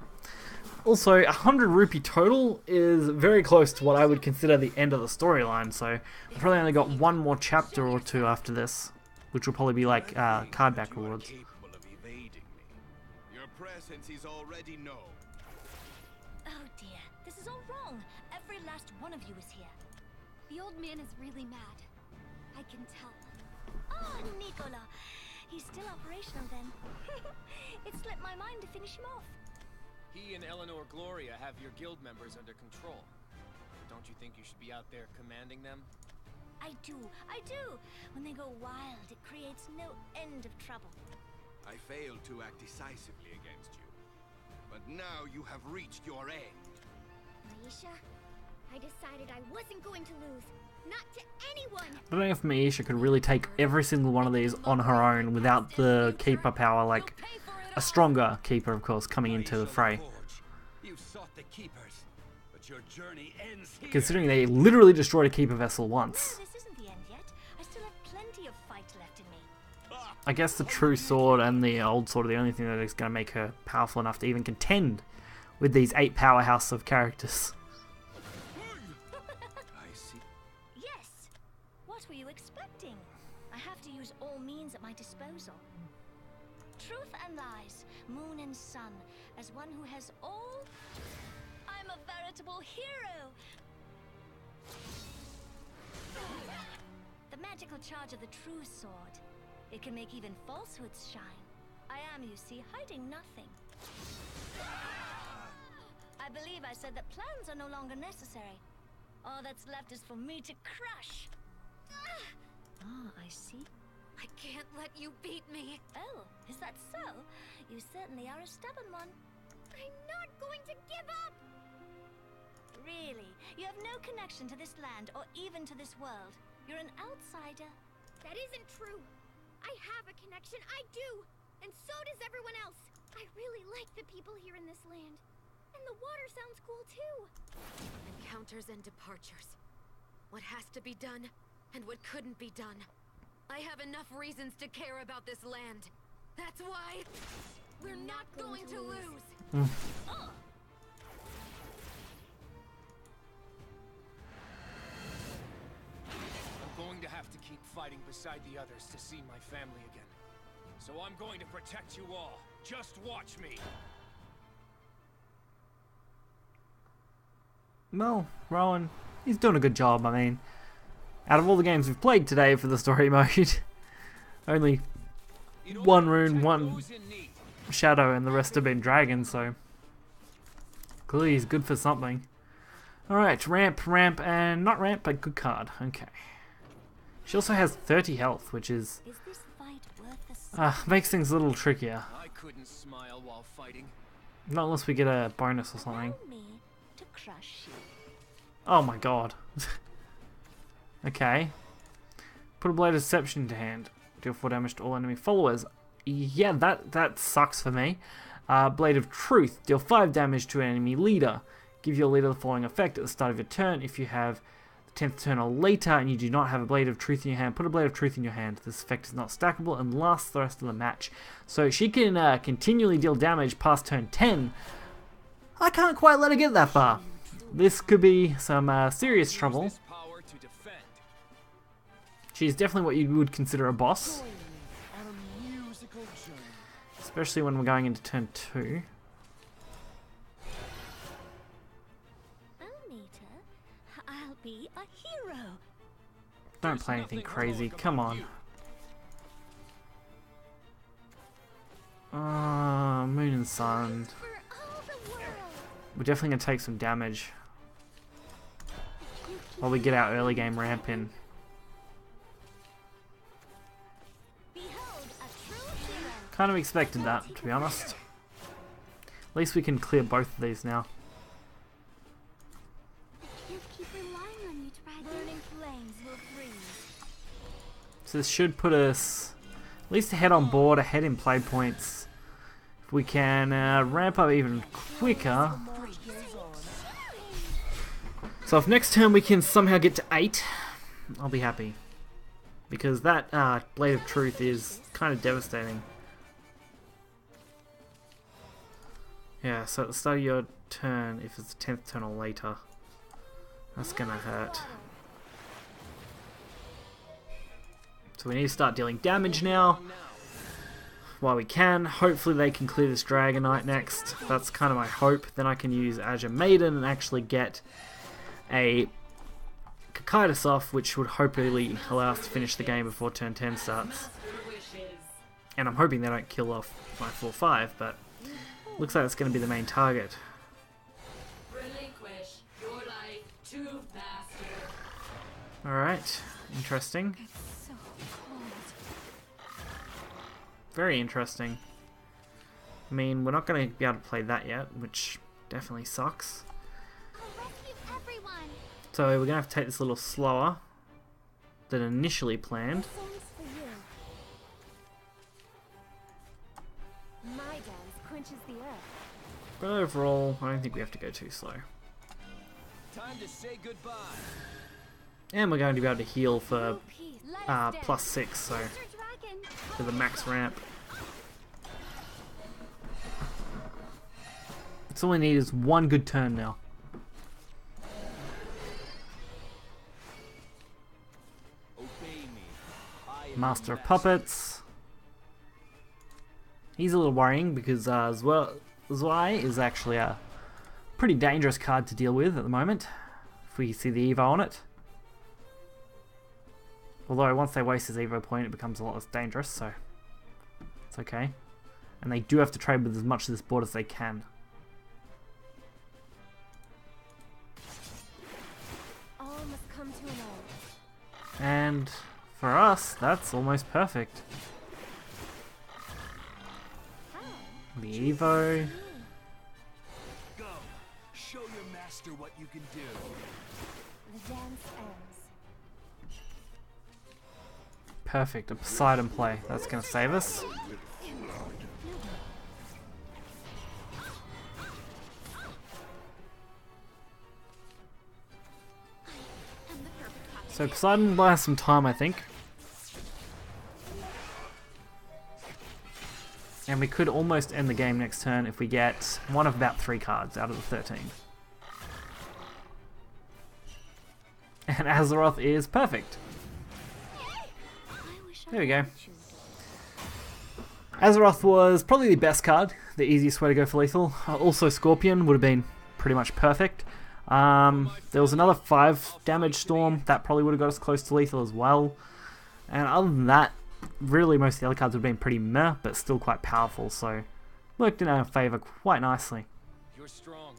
Also, 100 rupee total is very close to what I would consider the end of the storyline, so I've probably only got one more chapter or two after this, which will probably be like card back rewards. Your presence is already known. Oh dear, this is all wrong. Every last one of you is here. The old man is really mad. I can tell. Ah, Nicola. He's still operational then. It slipped my mind to finish him off. He and Eleanor Gloria have your guild members under control. Don't you think you should be out there commanding them? I do. When they go wild, it creates no end of trouble. I failed to act decisively against you. But now you have reached your end. Myesha, I decided I wasn't going to lose. Not to anyone! I don't know if Myesha could really take every single one of these on her own without the keeper power, like a stronger keeper, of course, coming into the fray. You sought the keepers, but your journey ends here. Considering they literally destroyed a keeper vessel once. No, this isn't the end yet. I still have plenty of fight left in me. I guess the true sword and the old sword are the only thing that is going to make her powerful enough to even contend with these 8 powerhouse of characters. I see. Yes! What were you expecting? I have to use all means at my disposal. Truth and lies, moon and sun, as one who has all... I'm a veritable hero! The magical charge of the true sword. It can make even falsehoods shine. I am, you see, hiding nothing. I believe I said that plans are no longer necessary. All that's left is for me to crush. Ah, I see. I can't let you beat me. Oh, is that so? You certainly are a stubborn one. I'm not going to give up! Really? You have no connection to this land or even to this world. You're an outsider. That isn't true. I have a connection, I do! And so does everyone else. I really like the people here in this land. And the water sounds cool too. Encounters and departures. What has to be done, and what couldn't be done. I have enough reasons to care about this land. That's why we're not going to lose. I'm going to have to keep fighting beside the others to see my family again. So I'm going to protect you all. Just watch me. Well, Rowan, he's doing a good job. I mean, out of all the games we've played today for the story mode, only one rune, one shadow, and the rest have been dragons, so clearly he's good for something. Alright, ramp, and not ramp, but good card. Okay. She also has 30 health, which is this fight worth the makes things a little trickier. I couldn't smile while fighting. Not unless we get a bonus or something. Allow me to crush you. Oh my god. Okay. Put a blade of deception to hand. Deal 4 damage to all enemy followers. Yeah, that sucks for me. Blade of Truth. Deal 5 damage to an enemy leader. Give your leader the following effect at the start of your turn. If you have the 10th turn or later and you do not have a Blade of Truth in your hand, put a Blade of Truth in your hand. This effect is not stackable and lasts the rest of the match. So she can continually deal damage past turn 10. I can't quite let her get that far. This could be some serious trouble. She's definitely what you would consider a boss. Especially when we're going into turn 2. I'll be a hero. Don't play anything crazy, come on. Moon and Sun. We're definitely going to take some damage while we get our early game ramp in. Kind of expected that, to be honest. At least we can clear both of these now. So this should put us at least ahead on board, ahead in play points. we can ramp up even quicker. So if next turn we can somehow get to 8, I'll be happy. Because that Blade of Truth is kind of devastating. Yeah, so at the start of your turn, if it's the 10th turn or later, that's gonna hurt. So we need to start dealing damage now while we can. Hopefully they can clear this Dragonite next. That's kind of my hope. Then I can use Azure Maiden and actually get a Kakaitis off, which would hopefully allow us to finish the game before turn 10 starts. And I'm hoping they don't kill off my 4-5, but looks like it's going to be the main target. Alright, interesting. Very interesting. I mean, we're not going to be able to play that yet, which definitely sucks. So we're going to have to take this a little slower than initially planned. But overall, I don't think we have to go too slow. Time to say goodbye. And we're going to be able to heal for +6, so for the max ramp. That's all we need is one good turn now. Master of Puppets. He's a little worrying because Zwei is actually a pretty dangerous card to deal with at the moment. If we see the Evo on it. Although once they waste his Evo point, it becomes a lot less dangerous, so it's okay. And they do have to trade with as much of this board as they can. All must come to an end. And for us, that's almost perfect. The Evo. Go. Show your master what you can do. The dance ends. Perfect, a Poseidon play. That's going to save us. So Poseidon will have some time, I think. And we could almost end the game next turn if we get one of about 3 cards out of the 13. And Azeroth is perfect. There we go. Azeroth was probably the best card, the easiest way to go for lethal. Also Scorpion would have been pretty much perfect. There was another 5 damage storm, that probably would have got us close to lethal as well. And other than that, really most of the other cards would have been pretty meh, but still quite powerful, so worked in our favour quite nicely. You're strong,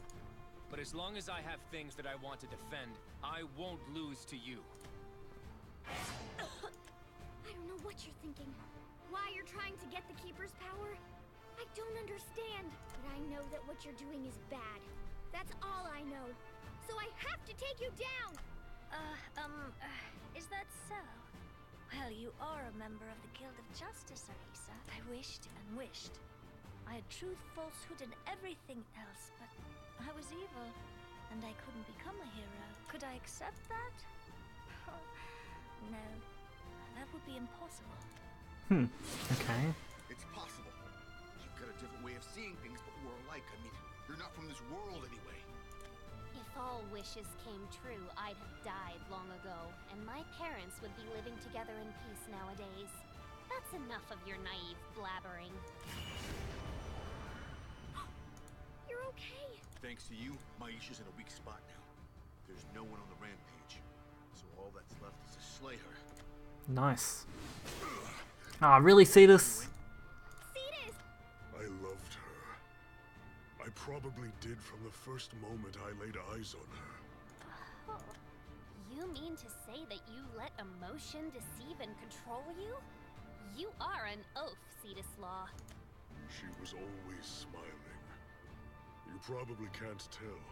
but as long as I have things that I want to defend, I won't lose to you. I don't know what you're thinking. Why you're trying to get the Keeper's power? I don't understand. But I know that what you're doing is bad. That's all I know. So I have to take you down! Is that so? Well, you are a member of the Guild of Justice, Arisa. I wished and wished. I had truth, falsehood, and everything else, but I was evil, and I couldn't become a hero. Could I accept that? No. That would be impossible. Okay. It's possible. You've got a different way of seeing things, but we're alike. I mean, you're not from this world anyway. If all wishes came true, I'd have died long ago, and my parents would be living together in peace nowadays. That's enough of your naive blabbering. You're okay. Thanks to you, Myesha's in a weak spot now. There's no one on the rampage, so all that's left is to slay her. Nice. Ah, really, Cetus? Cetus! I loved her. I probably did from the first moment I laid eyes on her. Oh, you mean to say that you let emotion deceive and control you? You are an oaf, Cetus Law. She was always smiling. You probably can't tell,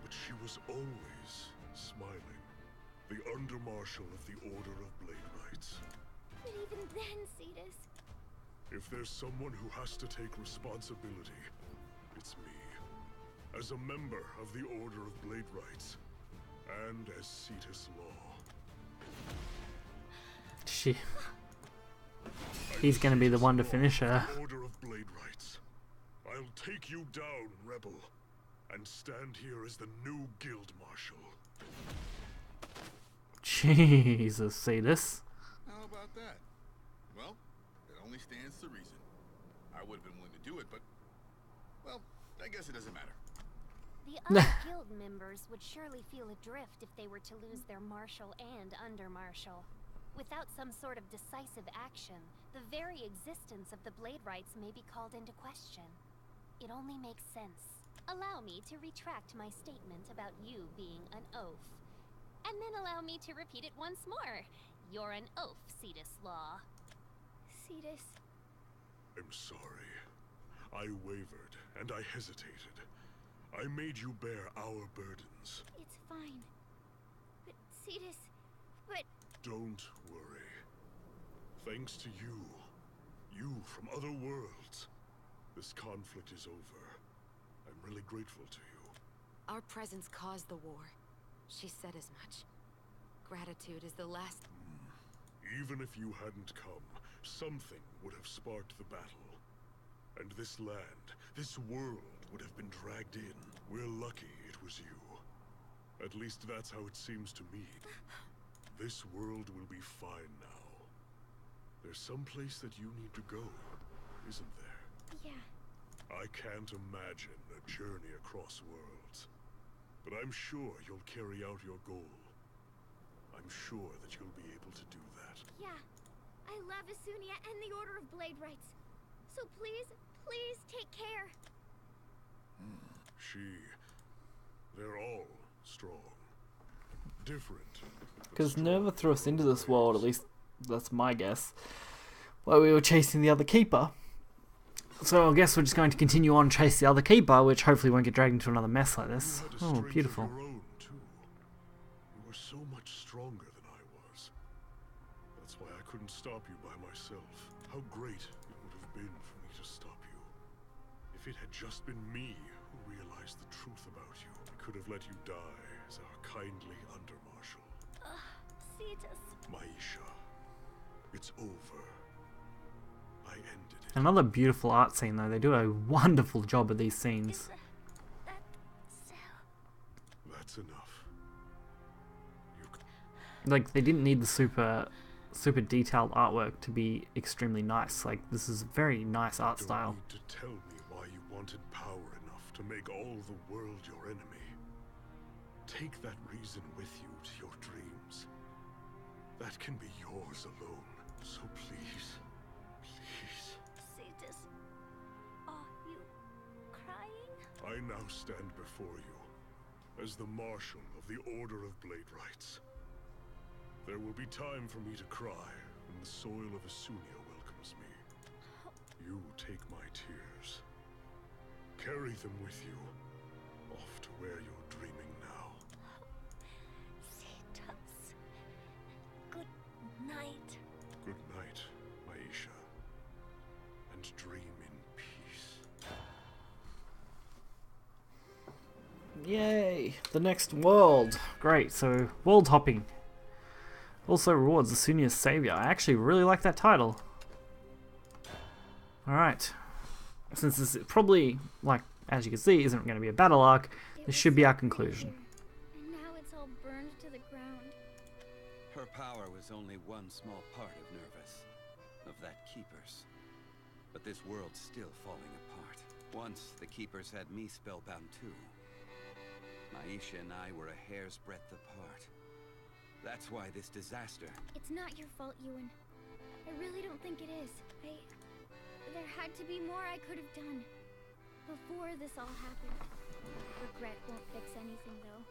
but she was always smiling. The Undermarshal of the Order of Blade Knights. But even then, Cetus, If there's someone who has to take responsibility, it's me. As a member of the Order of Blade Rights, and as Cetus Law. He's gonna be the one to finish her. Order of Blade Rights. I'll take you down, Rebel, and stand here as the new Guild Marshal. Jesus, Cetus. How about that? Well, it only stands to reason. I would have been willing to do it, but, well, I guess it doesn't matter. The other guild members would surely feel adrift if they were to lose their marshal and under-marshal. Without some sort of decisive action, the very existence of the Blade Rights may be called into question. It only makes sense. Allow me to retract my statement about you being an oaf. And then allow me to repeat it once more. You're an oaf, Cetus Law. Cetus. I'm sorry. I wavered, and I hesitated. I made you bear our burdens. It's fine. But Cetus, but... Don't worry. Thanks to you from other worlds, this conflict is over. I'm really grateful to you. Our presence caused the war. She said as much. Gratitude is the last... Even if you hadn't come, something would have sparked the battle. And this land, this world, would have been dragged in. We're lucky it was you. At least that's how it seems to me. This world will be fine now. There's some place that you need to go, isn't there? Yeah. I can't imagine a journey across worlds. But I'm sure you'll carry out your goal. I'm sure that you'll be able to do that. Yeah. I love Asunia and the Order of Blade Rights. So please, please take care. They're all strong. Different. Because Nerva threw us into this world, at least that's my guess, while we were chasing the other keeper. So I guess we're just going to continue on chase the other keeper, which hopefully won't get dragged into another mess like this. Oh, beautiful. You were so much stronger than I was. That's why I couldn't stop you by myself. How great it would have been for me to stop you. If it had just been me who realized the truth about you, I could have let you die as our kindly under-marshal. Cetus. Myesha, it's over. I ended it. Another beautiful art scene though. They do a wonderful job of these scenes. That's enough. Like, they didn't need the super detailed artwork to be extremely nice. Like, this is a very nice art style. You don't need to tell me why you wanted power enough to make all the world your enemy. Take that reason with you to your dreams. That can be yours alone. So please, please. Cetus, are you crying? I now stand before you as the Marshal of the Order of Blade Rights. There will be time for me to cry when the soil of Asunia welcomes me. You take my tears. Carry them with you, off to where you're dreaming now. Cetus. Good night. Good night, Myesha. And dream in peace. Yay! The next world! Great, so world hopping. Also rewards Asunia's Savior. I actually really like that title. Alright. Since this is probably, like, as you can see, isn't going to be a battle arc, this should be our conclusion. And now it's all burned to the ground. Her power was only one small part of Nervous, of that Keeper's. But this world's still falling apart. Once, the Keepers had me spellbound too. Myesha and I were a hair's breadth apart. That's why this disaster... It's not your fault, Ewan. I really don't think it is. There had to be more I could have done before this all happened. Regret won't fix anything, though.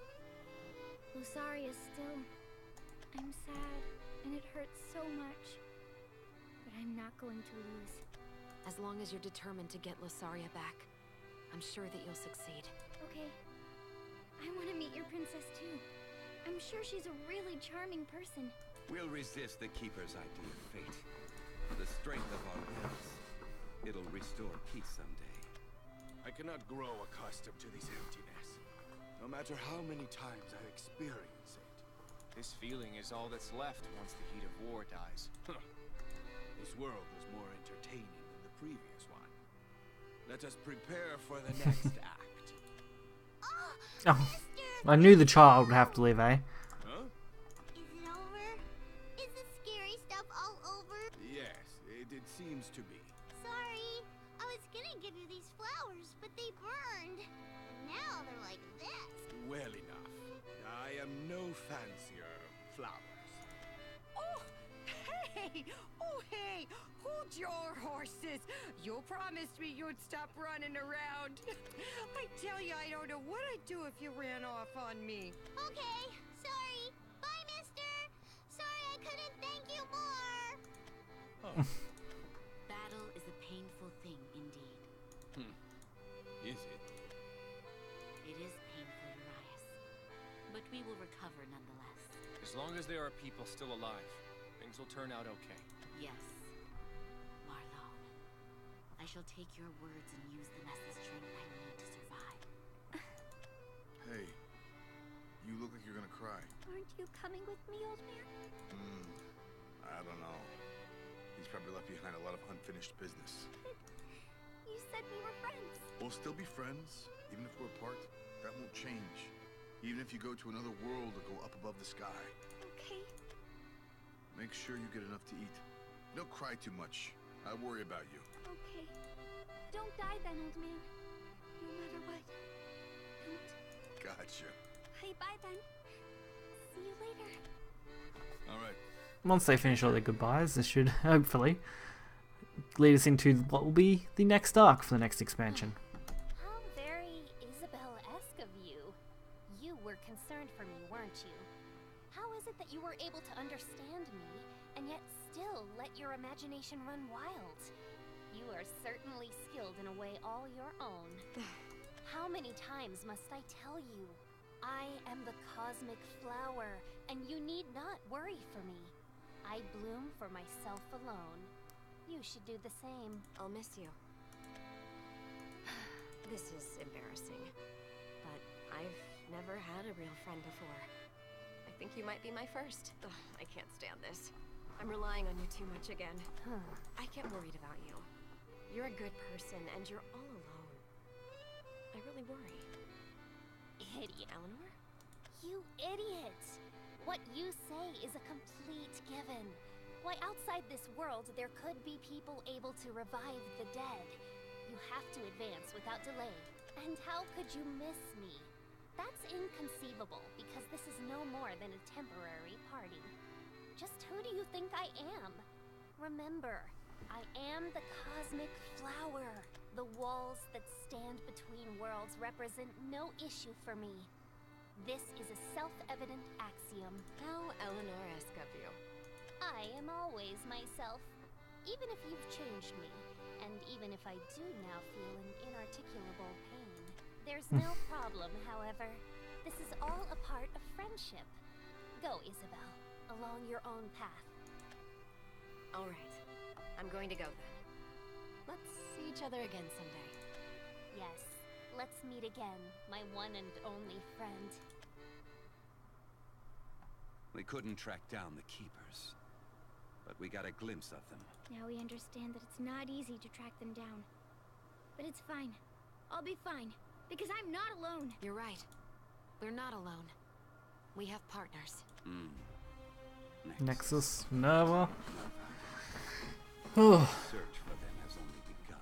Losaria's still... I'm sad, and it hurts so much. But I'm not going to lose. As long as you're determined to get Losaria back, I'm sure that you'll succeed. Okay. I want to meet your princess, too. I'm sure she's a really charming person. We'll resist the Keeper's idea of fate. For the strength of our wills, It'll restore peace someday. I cannot grow accustomed to this emptiness. No matter how many times I experience it. This feeling is all that's left once the heat of war dies. This world was more entertaining than the previous one. Let us prepare for the next act. Oh, I knew the child would have to live, eh? Huh? Is it over? Is the scary stuff all over? Yes, it seems to be. Sorry, I was gonna give you these flowers, but they burned. And now they're like this. Well enough. I am no fancier of flowers. Oh, hey! Oh, hey! Hold your horses! You promised me you'd stop running around. I tell you, I don't know what I'd do if you ran off on me. Okay, sorry. Bye, mister. Sorry I couldn't thank you more. Battle is a painful thing indeed. Is it? It is painful, Urias. But we will recover nonetheless. As long as there are people still alive, things will turn out okay. Yes. Marlowe. I shall take your words and use them as the strength I need to survive. Hey, you look like you're gonna cry. Aren't you coming with me, old man? I don't know. He's probably left behind a lot of unfinished business. You said we were friends. We'll still be friends, even if we're apart. That won't change. Even if you go to another world or go up above the sky. Okay. Make sure you get enough to eat. Don't cry too much. I worry about you. Okay. Don't die then, old man. No matter what. Don't. Gotcha. Hey, bye then. See you later. All right. Once they finish all their goodbyes, this should hopefully lead us into what will be the next arc for the next expansion. How very Isabelle-esque of you. You were concerned for me, weren't you? How is it that you were able to understand me, and yet still let your imagination run wild? You are certainly skilled in a way all your own. How many times must I tell you? I am the cosmic flower, and you need not worry for me. I bloom for myself alone. You should do the same. I'll miss you. This is embarrassing, but I've never had a real friend before. I think you might be my first. Ugh, I can't stand this. I'm relying on you too much again. I get worried about you. You're a good person, and you're all alone. I really worry. Idiot. Eleanor? You idiot! What you say is a complete given. Why, outside this world, there could be people able to revive the dead. You have to advance without delay. And how could you miss me? That's inconceivable, because this is no more than a temporary party. Just who do you think I am? Remember, I am the cosmic flower. The walls that stand between worlds represent no issue for me. This is a self-evident axiom. How Eleanor-esque of you. I am always myself, even if you've changed me, and even if I do now feel an inarticulable pain. There's no problem, however. This is all a part of friendship. Go, Isabelle, along your own path. All right. I'm going to go then. Let's see each other again someday. Yes, let's meet again, my one and only friend. We couldn't track down the Keepers, but we got a glimpse of them. Now we understand that it's not easy to track them down. But it's fine. I'll be fine, because I'm not alone. You're right. We're not alone. We have partners. Nexus, Nova. The search for them has only begun.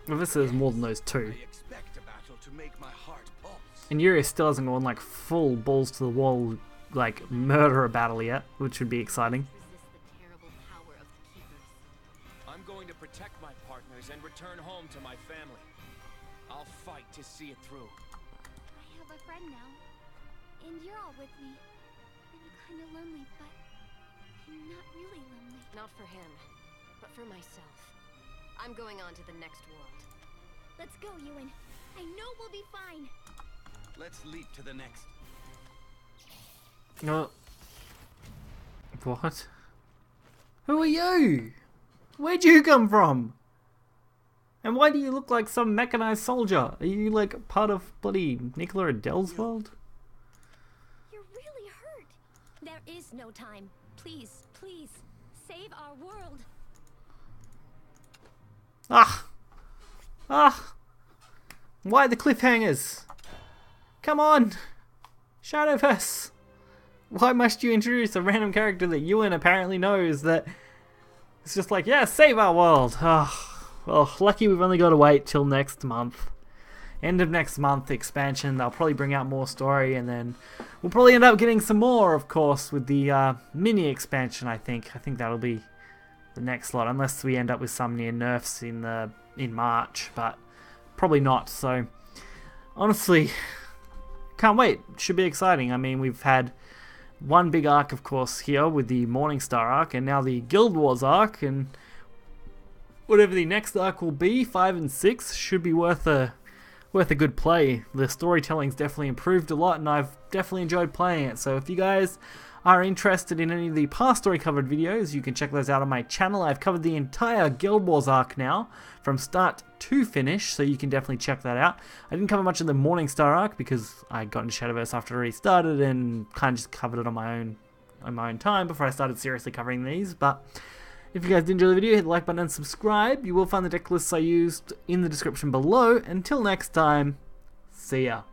Well, this is more than those two. I expect a battle to make my heart pulse. And Yuri still hasn't gone like full balls to the wall, like murderer battle yet, which would be exciting. Resist the terrible power of the Keepers. I'm going to protect my partners and return home to my family. I'll fight to see it through. I have a friend now. And you're all with me. I'm kinda lonely, but I'm not really lonely. Not for him, but for myself. I'm going on to the next world. Let's go, Ewan. I know we'll be fine. Let's leap to the next. What? Who are you? Where'd you come from? And why do you look like some mechanized soldier? Are you like part of bloody Nicola Adele's world? You're really hurt. There is no time. Please, please, save our world. Why the cliffhangers? Come on! Shadowverse! Why must you introduce a random character that Ewan apparently knows that it's just like, yeah, save our world? Well, lucky we've only got to wait till next month. End of next month expansion. They'll probably bring out more story, and then we'll probably end up getting some more, of course, with the mini expansion, I think. I think that'll be the next lot, unless we end up with some near nerfs in March, but probably not. So, honestly, can't wait. Should be exciting. I mean, we've had one big arc, of course, here with the Morningstar arc, and now the Guild Wars arc, and whatever the next arc will be, 5 and 6, should be worth a good play. The storytelling's definitely improved a lot, and I've definitely enjoyed playing it. So if you guys are interested in any of the past story covered videos, you can check those out on my channel. I've covered the entire Guild Wars arc now, from start to finish, so you can definitely check that out. I didn't cover much of the Morningstar arc because I got into Shadowverse after it already started, and kind of just covered it on my own time before I started seriously covering these. But if you guys did enjoy the video, hit the like button and subscribe. You will find the deck lists I used in the description below. Until next time, see ya.